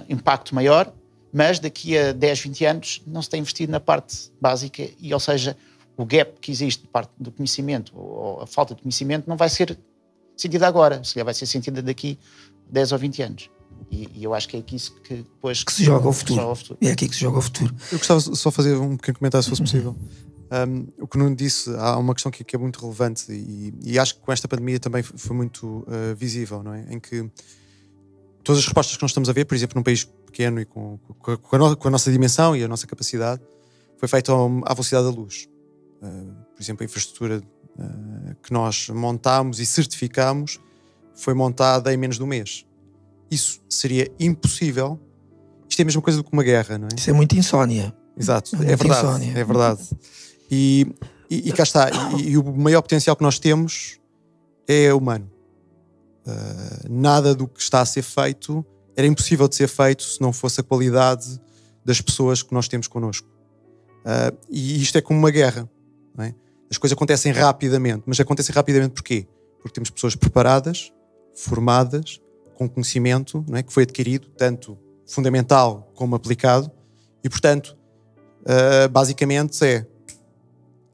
impacto maior, mas daqui a 10, 20 anos não se tem investido na parte básica e, ou seja, o gap que existe de parte do conhecimento ou a falta de conhecimento não vai ser sentida agora, se calhar vai ser sentida daqui a 10 ou 20 anos. E eu acho que é aqui que depois... Que se joga ao futuro. É aqui que se joga ao futuro. Eu gostava só de fazer um pequeno comentário, se fosse possível. O que o Nuno disse, há uma questão que é muito relevante e acho que com esta pandemia também foi muito visível, não é? Em que todas as respostas que nós estamos a ver, por exemplo, num país pequeno e com a nossa dimensão e a nossa capacidade, foi feita à velocidade da luz. Por exemplo, a infraestrutura que nós montámos e certificámos foi montada em menos de um mês. Isso seria impossível. Isto é a mesma coisa do que uma guerra, não é? Isso é muita insónia. Exato, é verdade. Insónia. É verdade. E cá está. E o maior potencial que nós temos é humano. Nada do que está a ser feito era impossível de ser feito se não fosse a qualidade das pessoas que nós temos connosco. E isto é como uma guerra, não é? As coisas acontecem rapidamente, mas acontecem rapidamente porquê? Porque temos pessoas preparadas, formadas, com conhecimento, não é? Que foi adquirido, tanto fundamental como aplicado, e portanto, basicamente é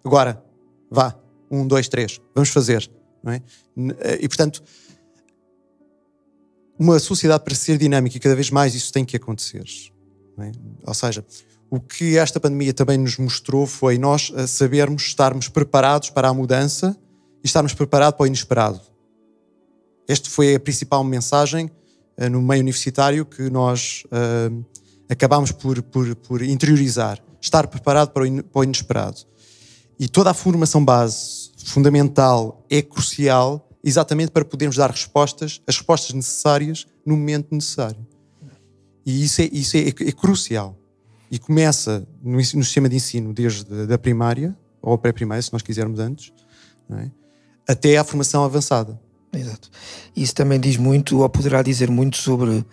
agora, vá, 1, 2, 3, vamos fazer, não é? E portanto, uma sociedade para ser dinâmica e cada vez mais isso tem que acontecer, não é? Ou seja, o que esta pandemia também nos mostrou foi nós estarmos preparados para a mudança e estarmos preparados para o inesperado. Esta foi a principal mensagem no meio universitário que nós acabámos por interiorizar. Estar preparado para o inesperado. E toda a formação base fundamental é crucial exatamente para podermos dar as respostas necessárias no momento necessário. E isso é crucial. E começa no sistema de ensino desde a primária, ou a pré-primária, se nós quisermos antes, não é? Até à formação avançada. Exato. Isso também diz muito, ou poderá dizer muito, sobre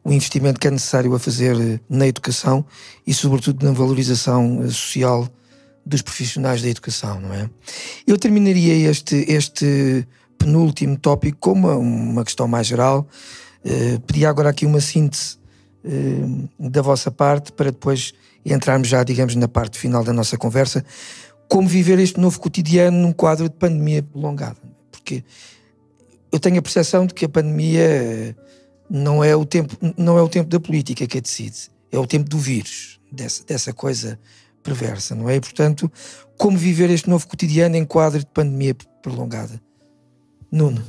o investimento que é necessário a fazer na educação e, sobretudo, na valorização social dos profissionais da educação, não é? Eu terminaria este penúltimo tópico com uma questão mais geral. Pedia agora aqui uma síntese da vossa parte para depois entrarmos já, digamos, na parte final da nossa conversa. Como viver este novo cotidiano num quadro de pandemia prolongada? Porque eu tenho a percepção de que a pandemia não é o tempo da política que a decide, é o tempo do vírus, dessa coisa perversa, não é? E, portanto, como viver este novo cotidiano em quadro de pandemia prolongada? Nuno?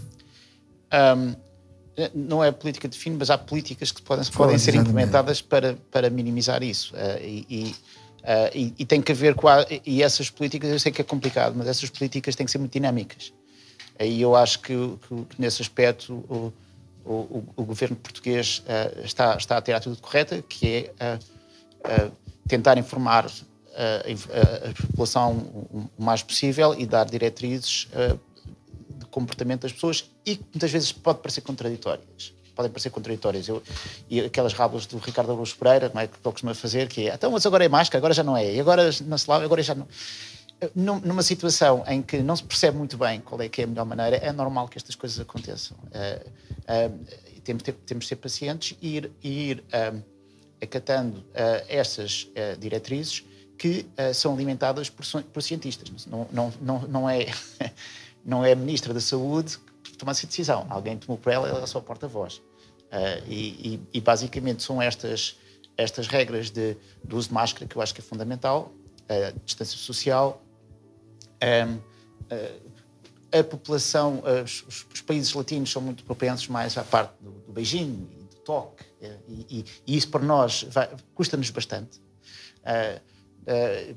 Não é a política de fim, mas há políticas que podem ser implementadas para minimizar isso. E tem que haver e essas políticas, eu sei que é complicado, mas essas políticas têm que ser muito dinâmicas. E eu acho que nesse aspecto o governo português está a ter a atitude correta, que é tentar informar a população o mais possível e dar diretrizes de comportamento das pessoas e que muitas vezes podem parecer contraditórias. E aquelas rábulas do Ricardo Araújo Pereira, não é, que ele costuma fazer, que é, então, mas agora é máscara, agora já não é, e agora não se lava, agora já não... Numa situação em que não se percebe muito bem qual é que é a melhor maneira, é normal que estas coisas aconteçam. Temos de ser pacientes e ir acatando essas diretrizes que são alimentadas por cientistas. Não é a Ministra da Saúde que toma essa decisão. Alguém tomou por ela é só a porta-voz. E basicamente são estas regras do uso de máscara que eu acho que é fundamental, distância social, a população, os países latinos são muito propensos mais à parte do beijinho e do toque, e isso para nós custa-nos bastante.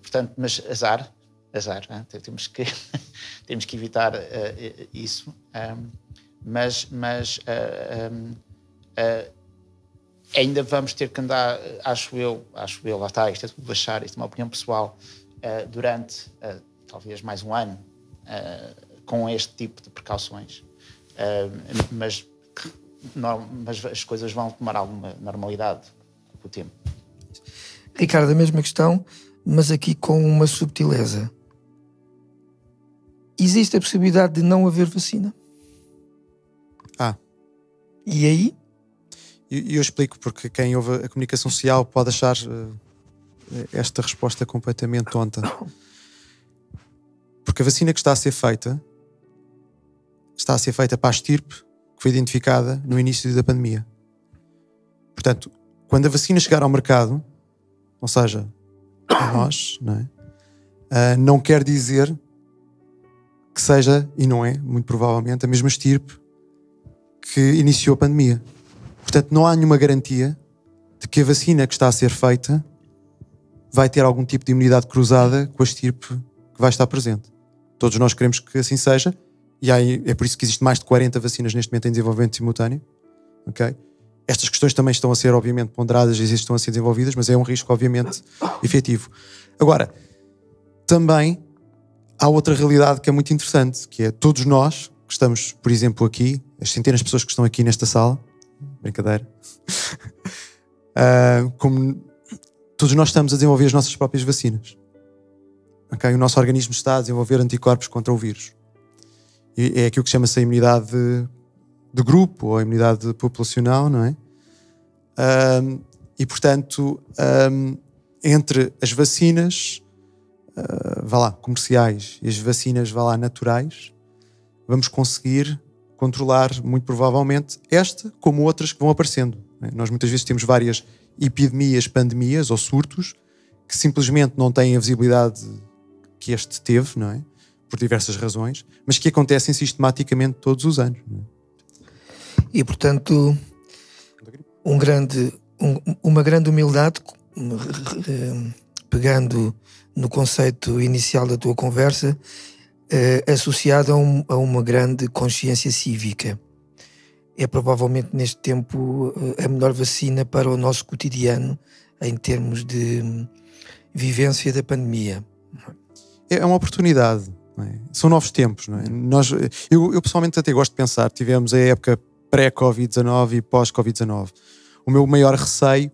Portanto, mas azar, né? temos que evitar isso. mas ainda vamos ter que andar, acho eu, lá está, isto é tudo achar, isto é uma opinião pessoal, durante talvez mais um ano, com este tipo de precauções. Mas as coisas vão tomar alguma normalidade com o tempo. Ricardo, a mesma questão, mas aqui com uma subtileza. Existe a possibilidade de não haver vacina? E aí? E eu explico, porque quem ouve a comunicação social pode achar esta resposta completamente tonta. Porque a vacina que está a ser feita para a estirpe que foi identificada no início da pandemia. Portanto, quando a vacina chegar ao mercado, ou seja, a nós, não é? Não quer dizer que seja, e não é, muito provavelmente, a mesma estirpe que iniciou a pandemia. Portanto, não há nenhuma garantia de que a vacina que está a ser feita vai ter algum tipo de imunidade cruzada com a estirpe que vai estar presente. Todos nós queremos que assim seja, e é por isso que existe mais de 40 vacinas neste momento em desenvolvimento simultâneo. Okay? Estas questões também estão a ser, obviamente, ponderadas e estão a ser desenvolvidas, mas é um risco, obviamente, efetivo. Agora, também há outra realidade que é muito interessante, que é todos nós que estamos, por exemplo, aqui, as centenas de pessoas que estão aqui nesta sala, brincadeira, como todos nós estamos a desenvolver as nossas próprias vacinas. Okay? O nosso organismo está a desenvolver anticorpos contra o vírus. E é aquilo que chama-se a imunidade de grupo ou a imunidade populacional, não é? E portanto, entre as vacinas comerciais e as vacinas naturais, vamos conseguir controlar muito provavelmente esta como outras que vão aparecendo. Não é? Nós muitas vezes temos várias epidemias, pandemias ou surtos que simplesmente não têm a visibilidade que este teve, não é? Por diversas razões, mas que acontecem sistematicamente todos os anos. Não é? E, portanto, uma grande humildade, pegando no conceito inicial da tua conversa, associada a uma grande consciência cívica. É provavelmente neste tempo a melhor vacina para o nosso cotidiano em termos de vivência da pandemia. É uma oportunidade. Não é? São novos tempos. Não é? Eu pessoalmente até gosto de pensar, tivemos a época pré-Covid-19 e pós-Covid-19. O meu maior receio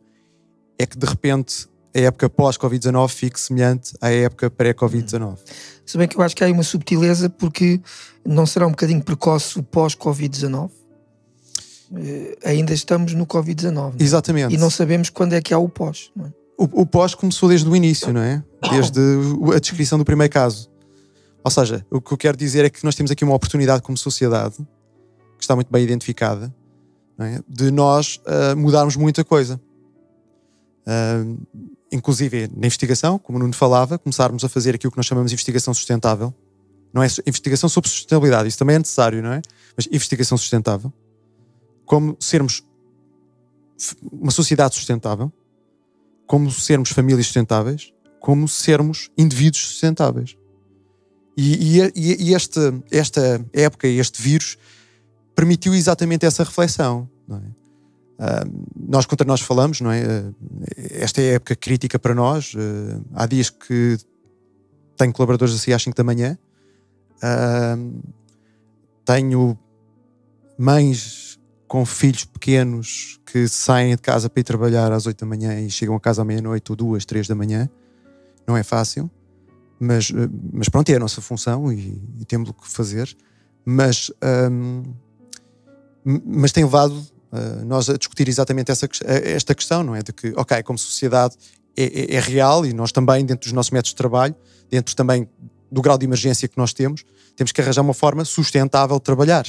é que de repente a época pós-Covid-19 fique semelhante à época pré-Covid-19. Se bem que eu acho que há uma subtileza, porque não será um bocadinho precoce o pós-Covid-19? Ainda estamos no Covid-19. Exatamente. E não sabemos quando é que há o pós. Não é? O pós começou desde o início, não é? Desde a descrição do primeiro caso. Ou seja, o que eu quero dizer é que nós temos aqui uma oportunidade como sociedade, que está muito bem identificada, não é? De nós mudarmos muita coisa. Inclusive na investigação, como o Nuno falava, começarmos a fazer aquilo que nós chamamos de investigação sustentável. Não é investigação sobre sustentabilidade, isso também é necessário, não é? Mas investigação sustentável. Como sermos uma sociedade sustentável, como sermos famílias sustentáveis, como sermos indivíduos sustentáveis. E esta época, este vírus, permitiu exatamente essa reflexão, não é? Nós contra nós falamos, não é? Esta é a época crítica para nós. Há dias que tenho colaboradores assim às 5 da manhã. Tenho mães com filhos pequenos que saem de casa para ir trabalhar às 8 da manhã e chegam a casa à meia-noite ou 2, 3 da manhã. Não é fácil, mas pronto, é a nossa função e temos o que fazer. Mas tem levado nós a discutir exatamente esta questão, não é? De que, ok, como sociedade é real, e nós também, dentro dos nossos métodos de trabalho, dentro também do grau de emergência que nós temos que arranjar uma forma sustentável de trabalhar.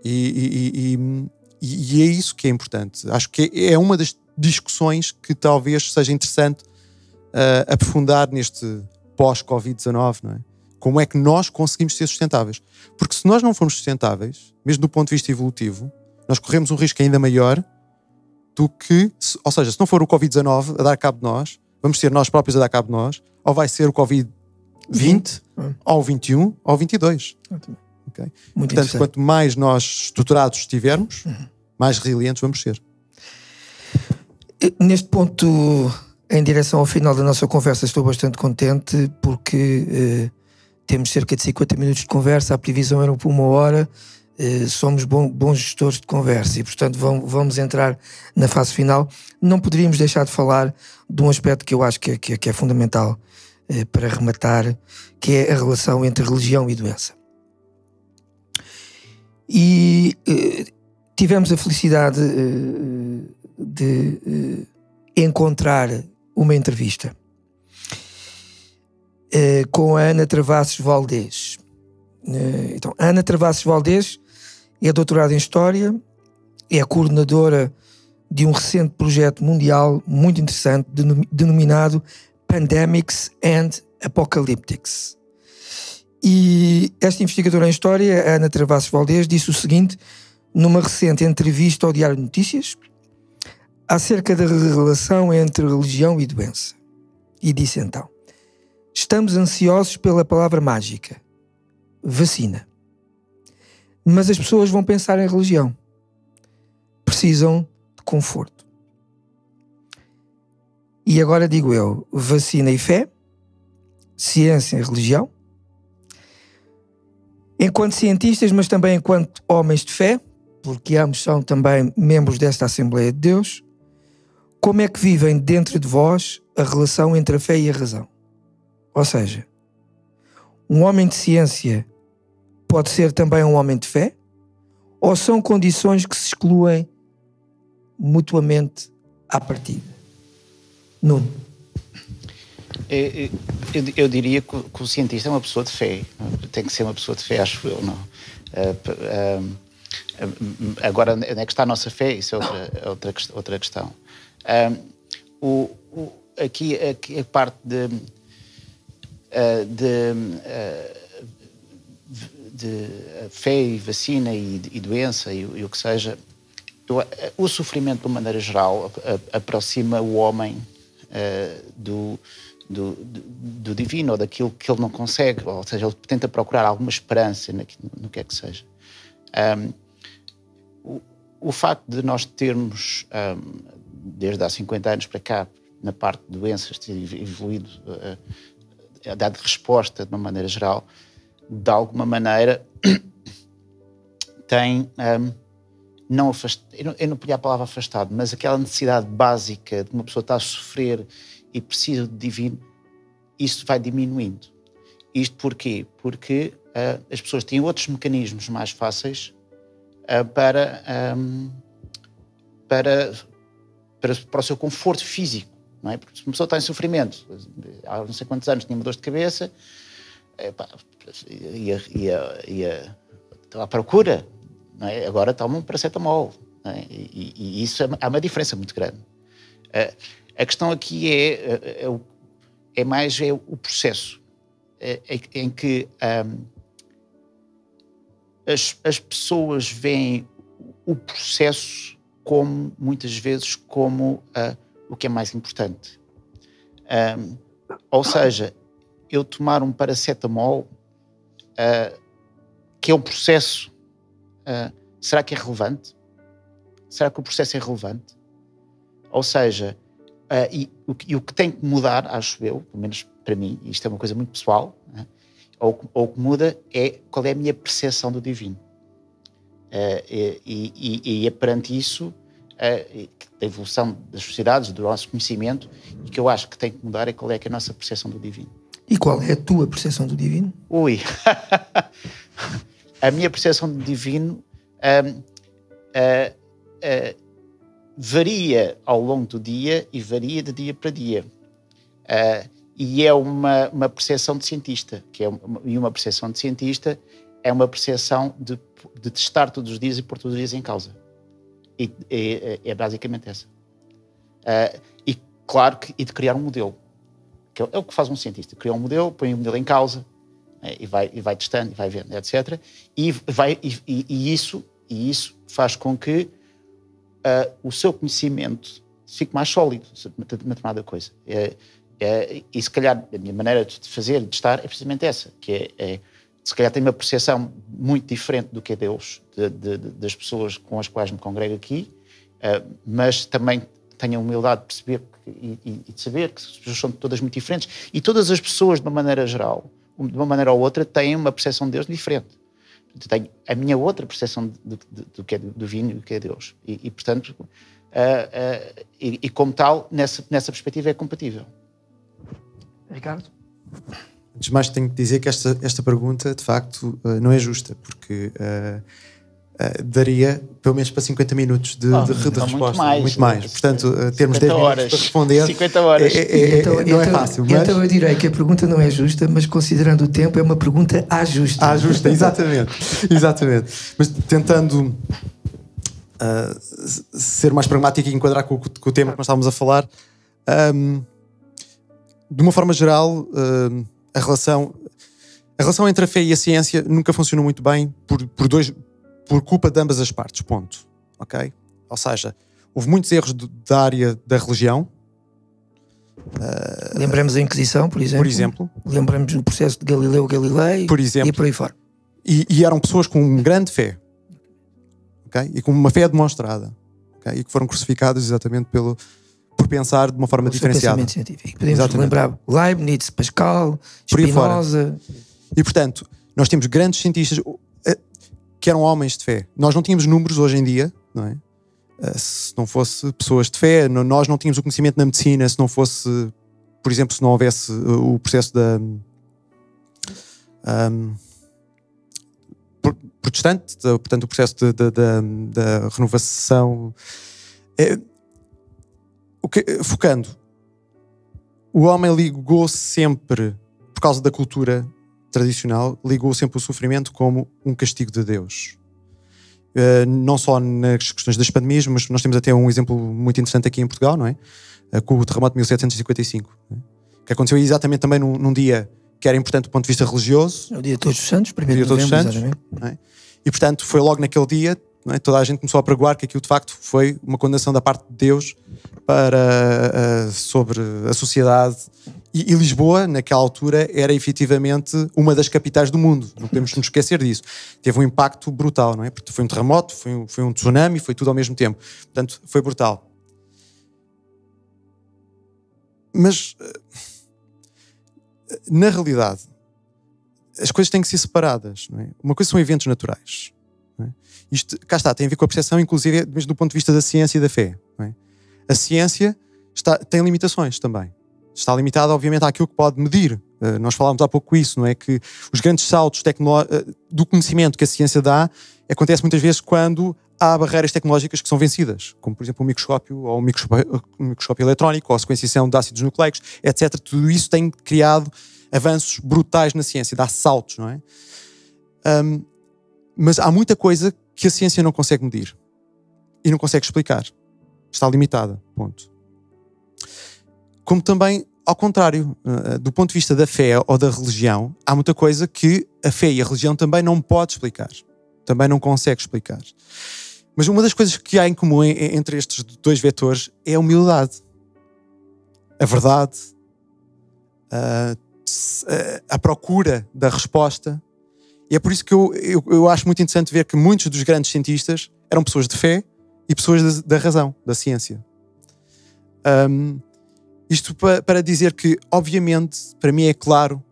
E é isso que é importante. Acho que é uma das discussões que talvez seja interessante aprofundar neste pós-Covid-19, não é? Como é que nós conseguimos ser sustentáveis? Porque se nós não formos sustentáveis, mesmo do ponto de vista evolutivo, nós corremos um risco ainda maior do que, ou seja, se não for o Covid-19 a dar cabo de nós, vamos ser nós próprios a dar cabo de nós, ou vai ser o Covid-20, ou o 21, ou o 22. Okay? Muito Portanto, interessante. quanto mais nós estruturados estivermos, mais resilientes vamos ser. Neste ponto, em direção ao final da nossa conversa, estou bastante contente porque temos cerca de 50 minutos de conversa, a previsão era por 1 hora, somos bons gestores de conversa e, portanto, vamos entrar na fase final. Não poderíamos deixar de falar de um aspecto que eu acho que é fundamental para rematar, que é a relação entre religião e doença. E tivemos a felicidade de encontrar uma entrevista com a Ana Travassos Valdés. Então, a Ana Travassos Valdés é doutorada em História, é a coordenadora de um recente projeto mundial muito interessante denominado Pandemics and Apocalyptics. E esta investigadora em História, a Ana Travassos Valdés, disse o seguinte numa recente entrevista ao Diário de Notícias acerca da relação entre religião e doença. E disse então: estamos ansiosos pela palavra mágica, vacina. Mas as pessoas vão pensar em religião. Precisam de conforto. E agora digo eu, vacina e fé, ciência e religião. Enquanto cientistas, mas também enquanto homens de fé, porque ambos são também membros desta Assembleia de Deus, como é que vivem dentro de vós a relação entre a fé e a razão? Ou seja, um homem de ciência pode ser também um homem de fé? Ou são condições que se excluem mutuamente à partida? Nuno. Eu diria que o cientista é uma pessoa de fé. Tem que ser uma pessoa de fé, acho eu. Não? Agora, onde é que está a nossa fé? Isso é outra questão. Aqui a parte de fé e vacina e doença e o que seja, o sofrimento de uma maneira geral aproxima o homem do divino ou daquilo que ele não consegue, ou seja, ele tenta procurar alguma esperança no que é que seja. O facto de nós termos, desde há 50 anos para cá, na parte de doenças, ter evoluído, a dar resposta de uma maneira geral, de alguma maneira tem, eu não podia a palavra afastado, mas aquela necessidade básica de uma pessoa estar a sofrer e precisa de divino, isso vai diminuindo. Isto porquê? Porque as pessoas têm outros mecanismos mais fáceis para o seu conforto físico, não é? Porque se uma pessoa está em sofrimento, há não sei quantos anos tinha uma dor de cabeça, ia à procura, não é? Agora toma um paracetamol, não é? E isso há uma diferença muito grande. A questão aqui é mais o processo em que as pessoas veem o processo como, muitas vezes, como o que é mais importante. Ou seja, eu tomar um paracetamol, que é um processo, será que é relevante? Será que o processo é relevante? Ou seja, e o que tem que mudar, acho eu, pelo menos para mim, e isto é uma coisa muito pessoal, né? ou o que muda é qual é a minha percepção do divino. E é perante isso, da evolução das sociedades, do nosso conhecimento, e que eu acho que tem que mudar é qual é que é a nossa percepção do divino. E qual é a tua percepção do divino? Ui! A minha percepção do divino varia ao longo do dia e varia de dia para dia. E é uma percepção de cientista, e uma percepção de cientista é uma percepção de testar todos os dias e pôr todos os dias em causa. E é basicamente essa. E claro que de criar um modelo, que é o que faz um cientista, criar um modelo, põe o modelo em causa, e vai testando, e vai vendo, etc. E isso faz com que o seu conhecimento fique mais sólido na determinada coisa. E se calhar a minha maneira de fazer, de estar, é precisamente essa, que é se calhar tenho uma percepção muito diferente do que é Deus, das pessoas com as quais me congrego aqui, mas também tenho a humildade de perceber e de saber que as pessoas são todas muito diferentes, e todas as pessoas, de uma maneira geral, de uma maneira ou outra, têm uma percepção de Deus diferente. Eu tenho a minha outra percepção do que é divino e do que é Deus. E portanto, como tal, nessa perspectiva é compatível. Ricardo? Antes de mais, tenho que dizer que esta pergunta, de facto, não é justa, porque daria pelo menos para 50 minutos de resposta. Muito mais. Portanto, termos 10 minutos para responder 50 horas. Não é fácil. Mas... Então eu direi que a pergunta não é justa, mas considerando o tempo, é uma pergunta à justa. À justa, exatamente. Mas tentando ser mais pragmático e enquadrar com o tema que nós estávamos a falar, de uma forma geral, a relação entre a fé e a ciência nunca funcionou muito bem por culpa de ambas as partes, ponto. Ok? Ou seja, houve muitos erros da área da religião. Lembramos a Inquisição, por exemplo. Lembramos o processo de Galileu Galilei, por exemplo, e por aí fora. E eram pessoas com grande fé, okay? E com uma fé demonstrada, okay? E que foram crucificadas exatamente por pensar de uma forma diferenciada. Pensamento científico. Podemos lembrar Leibniz, Pascal, Spinoza. E portanto, nós temos grandes cientistas que eram homens de fé. Nós não tínhamos números hoje em dia, não é? Se não fosse pessoas de fé, nós não tínhamos o conhecimento na medicina, se não fosse, por exemplo, se não houvesse o processo da protestante, portanto o processo da renovação. Focando, o homem ligou sempre, por causa da cultura tradicional, ligou sempre o sofrimento como um castigo de Deus. Não só nas questões das pandemias, mas nós temos até um exemplo muito interessante aqui em Portugal, não é? Com o terremoto de 1755, que aconteceu exatamente também num dia que era importante do ponto de vista religioso. É o dia de Todos os Santos, 1º de novembro, não é? E portanto foi logo naquele dia, não é? Toda a gente começou a pregoar que aquilo de facto foi uma condenação da parte de Deus sobre a sociedade. E Lisboa, naquela altura, era efetivamente uma das capitais do mundo. Não podemos nos esquecer disso. Teve um impacto brutal, não é? Porque foi um terremoto, foi um tsunami, foi tudo ao mesmo tempo. Portanto, foi brutal. Mas, na realidade, as coisas têm que ser separadas, não é? Uma coisa são eventos naturais. Não é? Isto, cá está, tem a ver com a percepção, inclusive, mesmo do ponto de vista da ciência e da fé. Não é? A ciência tem limitações também. Está limitada, obviamente, àquilo que pode medir. Nós falámos há pouco isso, não é? Que os grandes saltos do conhecimento que a ciência dá acontece muitas vezes quando há barreiras tecnológicas que são vencidas, como, por exemplo, um microscópio, ou um microscópio eletrónico, ou a sequenciação de ácidos nucleicos, etc. Tudo isso tem criado avanços brutais na ciência, dá saltos, não é? Mas há muita coisa que a ciência não consegue medir e não consegue explicar. Está limitada, ponto. Como também, ao contrário, do ponto de vista da fé ou da religião, há muita coisa que a fé e a religião também não pode explicar. Também não consegue explicar. Mas uma das coisas que há em comum entre estes dois vetores é a humildade. A verdade, a procura da resposta. E é por isso que eu acho muito interessante ver que muitos dos grandes cientistas eram pessoas de fé e pessoas da razão, da ciência. Isto para dizer que, obviamente, para mim é claro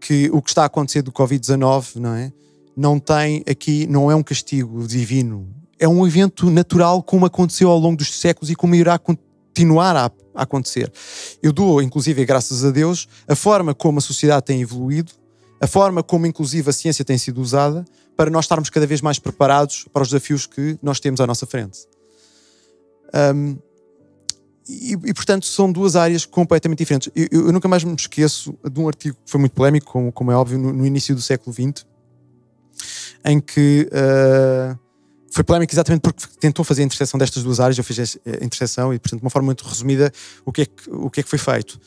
que o que está a acontecer do Covid-19, não é? Não é um castigo divino. É um evento natural como aconteceu ao longo dos séculos e como irá continuar a acontecer. Eu dou, inclusive, graças a Deus, a forma como a sociedade tem evoluído, a forma como, inclusive, a ciência tem sido usada para nós estarmos cada vez mais preparados para os desafios que nós temos à nossa frente. E, portanto, são duas áreas completamente diferentes. Eu nunca mais me esqueço de um artigo que foi muito polémico, como é óbvio, no início do século XX, em que foi polémico exatamente porque tentou fazer a interseção destas duas áreas. Eu fiz a interseção e, portanto, de uma forma muito resumida, o que é que foi feito?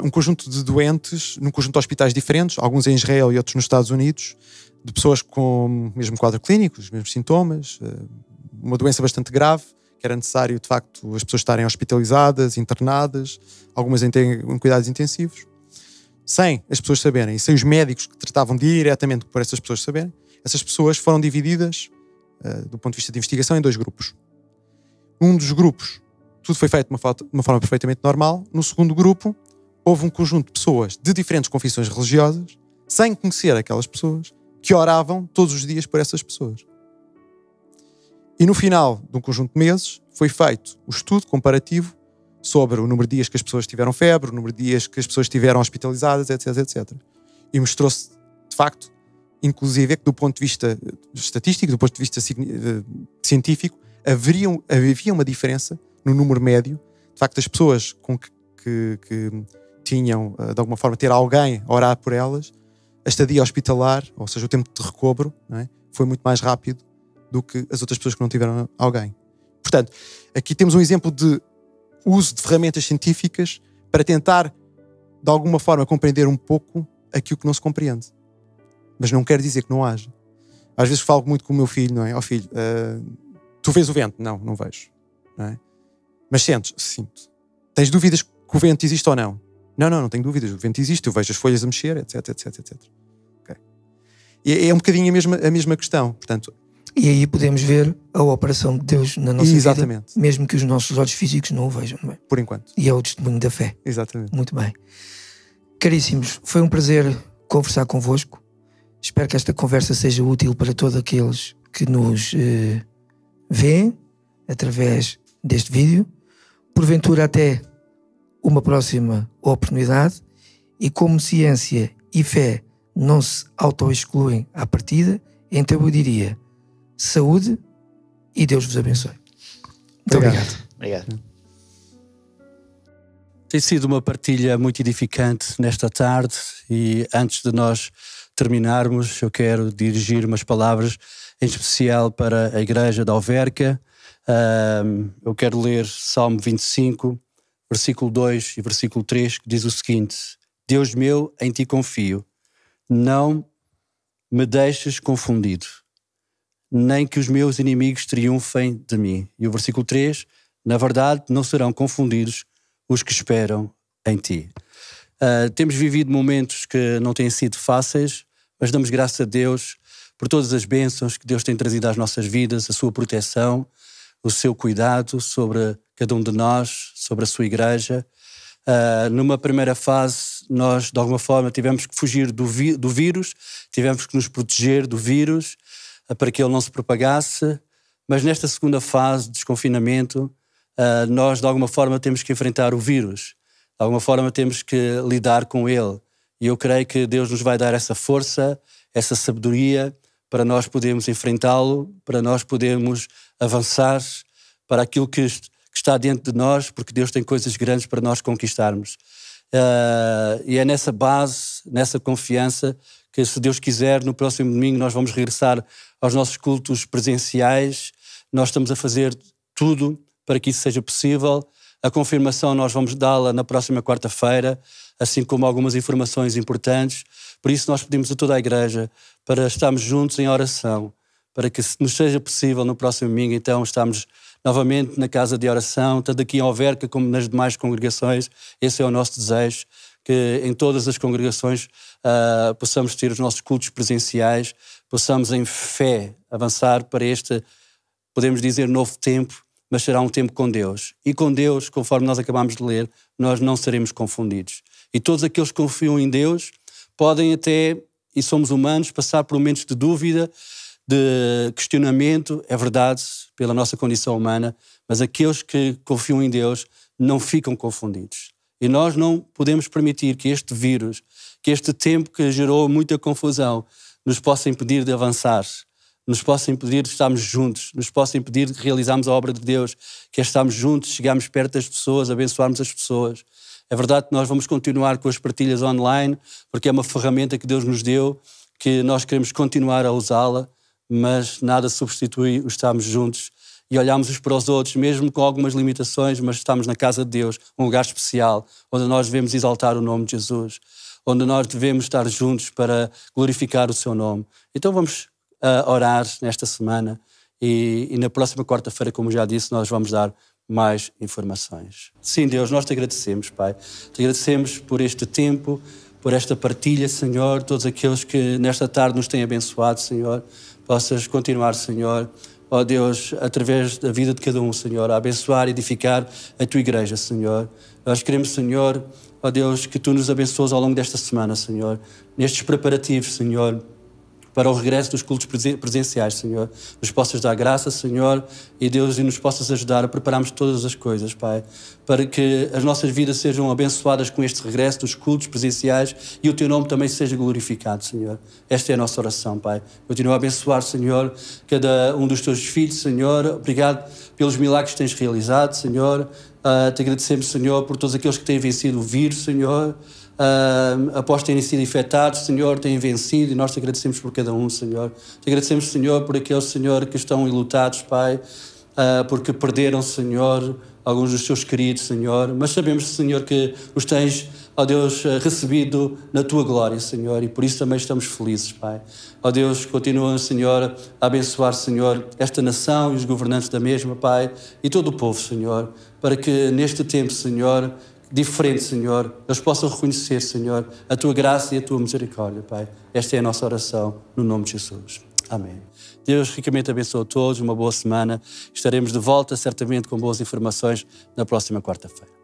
Um conjunto de doentes, num conjunto de hospitais diferentes, alguns em Israel e outros nos Estados Unidos, de pessoas com o mesmo quadro clínico, os mesmos sintomas, uma doença bastante grave, que era necessário, de facto, as pessoas estarem hospitalizadas, internadas, algumas em cuidados intensivos. sem as pessoas saberem e sem os médicos que tratavam diretamente por essas pessoas saberem, essas pessoas foram divididas, do ponto de vista de investigação, em 2 grupos. Um dos grupos, tudo foi feito de uma forma perfeitamente normal. No segundo grupo, houve um conjunto de pessoas de diferentes confissões religiosas, sem conhecer aquelas pessoas, que oravam todos os dias por essas pessoas. E no final de um conjunto de meses, foi feito o estudo comparativo sobre o número de dias que as pessoas tiveram febre, o número de dias que as pessoas estiveram hospitalizadas, etc, etc. E mostrou-se, de facto, inclusive, que do ponto de vista estatístico, do ponto de vista científico, havia uma diferença no número médio. De facto, as pessoas com que tinham, de alguma forma, ter alguém a orar por elas, a estadia hospitalar, ou seja, o tempo de recobro, não é, foi muito mais rápido do que as outras pessoas que não tiveram alguém. Portanto, aqui temos um exemplo de uso de ferramentas científicas para tentar, de alguma forma, compreender um pouco aquilo que não se compreende. Mas não quer dizer que não haja. Às vezes falo muito com o meu filho, não é? Ó filho, tu vês o vento? Não, não vejo. Não é? Mas sentes? Sinto. Tens dúvidas que o vento existe ou não? Não tenho dúvidas. O vento existe, eu vejo as folhas a mexer, etc, etc, etc. Okay. E é um bocadinho a mesma questão. Portanto, e aí podemos ver a operação de Deus na nossa exatamente. Vida, mesmo que os nossos olhos físicos não o vejam. Não é? Por enquanto. E é o testemunho da fé. Exatamente. Muito bem. Caríssimos, foi um prazer conversar convosco. Espero que esta conversa seja útil para todos aqueles que nos veem através deste vídeo. Porventura até uma próxima oportunidade. E como ciência e fé não se auto-excluem à partida, então eu diria saúde e Deus vos abençoe. Muito obrigado. Obrigado. Tem sido uma partilha muito edificante nesta tarde e antes de nós terminarmos, eu quero dirigir umas palavras em especial para a Igreja da Alverca. Eu quero ler Salmo 25, versículo 2 e versículo 3, que diz o seguinte: Deus meu, em ti confio, não me deixes confundido, nem que os meus inimigos triunfem de mim. E o versículo 3, na verdade não serão confundidos os que esperam em ti. Temos vivido momentos que não têm sido fáceis, mas damos graças a Deus por todas as bênçãos que Deus tem trazido às nossas vidas, a sua proteção, o seu cuidado sobre cada um de nós, sobre a sua igreja. Numa primeira fase, nós de alguma forma tivemos que fugir do vírus, tivemos que nos proteger do vírus para que ele não se propagasse, mas nesta segunda fase de desconfinamento, nós de alguma forma temos que enfrentar o vírus, de alguma forma temos que lidar com ele, e eu creio que Deus nos vai dar essa força, essa sabedoria para nós podermos enfrentá-lo, para nós podermos avançar para aquilo que está dentro de nós, porque Deus tem coisas grandes para nós conquistarmos. E é nessa base, nessa confiança, que se Deus quiser, no próximo domingo nós vamos regressar aos nossos cultos presenciais. Nós estamos a fazer tudo para que isso seja possível. A confirmação nós vamos dá-la na próxima quarta-feira, assim como algumas informações importantes. Por isso nós pedimos a toda a igreja para estarmos juntos em oração, para que se nos seja possível no próximo domingo, então estamos novamente na casa de oração, tanto aqui em Alverca como nas demais congregações. Esse é o nosso desejo, que em todas as congregações possamos ter os nossos cultos presenciais, possamos em fé avançar para este, podemos dizer, novo tempo, mas será um tempo com Deus. E com Deus, conforme nós acabamos de ler, nós não seremos confundidos. E todos aqueles que confiam em Deus podem até, e somos humanos, passar por momentos de dúvida, de questionamento, é verdade, pela nossa condição humana, mas aqueles que confiam em Deus não ficam confundidos. E nós não podemos permitir que este vírus, que este tempo que gerou muita confusão, nos possa impedir de avançar, nos possa impedir de estarmos juntos, nos possa impedir de realizarmos a obra de Deus, que é estarmos juntos, chegarmos perto das pessoas, abençoarmos as pessoas. É verdade que nós vamos continuar com as partilhas online, porque é uma ferramenta que Deus nos deu, que nós queremos continuar a usá-la, mas nada substitui o estarmos juntos e olharmos uns para os outros, mesmo com algumas limitações, mas estamos na casa de Deus, um lugar especial, onde nós devemos exaltar o nome de Jesus, onde nós devemos estar juntos para glorificar o seu nome. Então vamos orar nesta semana e na próxima quarta-feira, como já disse, nós vamos dar mais informações. Sim, Deus, nós te agradecemos, Pai. Te agradecemos por este tempo, por esta partilha, Senhor, todos aqueles que nesta tarde nos têm abençoado, Senhor, possas continuar, Senhor, ó Deus, através da vida de cada um, Senhor, a abençoar e edificar a Tua Igreja, Senhor. Nós queremos, Senhor, ó Deus, que Tu nos abençoes ao longo desta semana, Senhor, nestes preparativos, Senhor, para o regresso dos cultos presenciais, Senhor. Nos possas dar graça, Senhor, e Deus, e nos possas ajudar a prepararmos todas as coisas, Pai, para que as nossas vidas sejam abençoadas com este regresso dos cultos presenciais e o Teu nome também seja glorificado, Senhor. Esta é a nossa oração, Pai. Continua a abençoar, Senhor, cada um dos Teus filhos, Senhor. Obrigado pelos milagres que tens realizado, Senhor. Te agradecemos, Senhor, por todos aqueles que têm vencido o vírus, Senhor. Após terem sido infectados, Senhor, têm vencido, e nós te agradecemos por cada um, Senhor. Te agradecemos, Senhor, por aqueles, Senhor, que estão enlutados, Pai, porque perderam, Senhor, alguns dos seus queridos, Senhor, mas sabemos, Senhor, que os tens, ó Deus, recebido na Tua glória, Senhor, e por isso também estamos felizes, Pai. Ó Deus, continua, Senhor, a abençoar, Senhor, esta nação e os governantes da mesma, Pai, e todo o povo, Senhor, para que neste tempo, Senhor, diferente, Senhor, eles possam reconhecer, Senhor, a Tua graça e a Tua misericórdia, Pai. Esta é a nossa oração, no nome de Jesus. Amém. Deus ricamente abençoe a todos, uma boa semana. Estaremos de volta, certamente, com boas informações na próxima quarta-feira.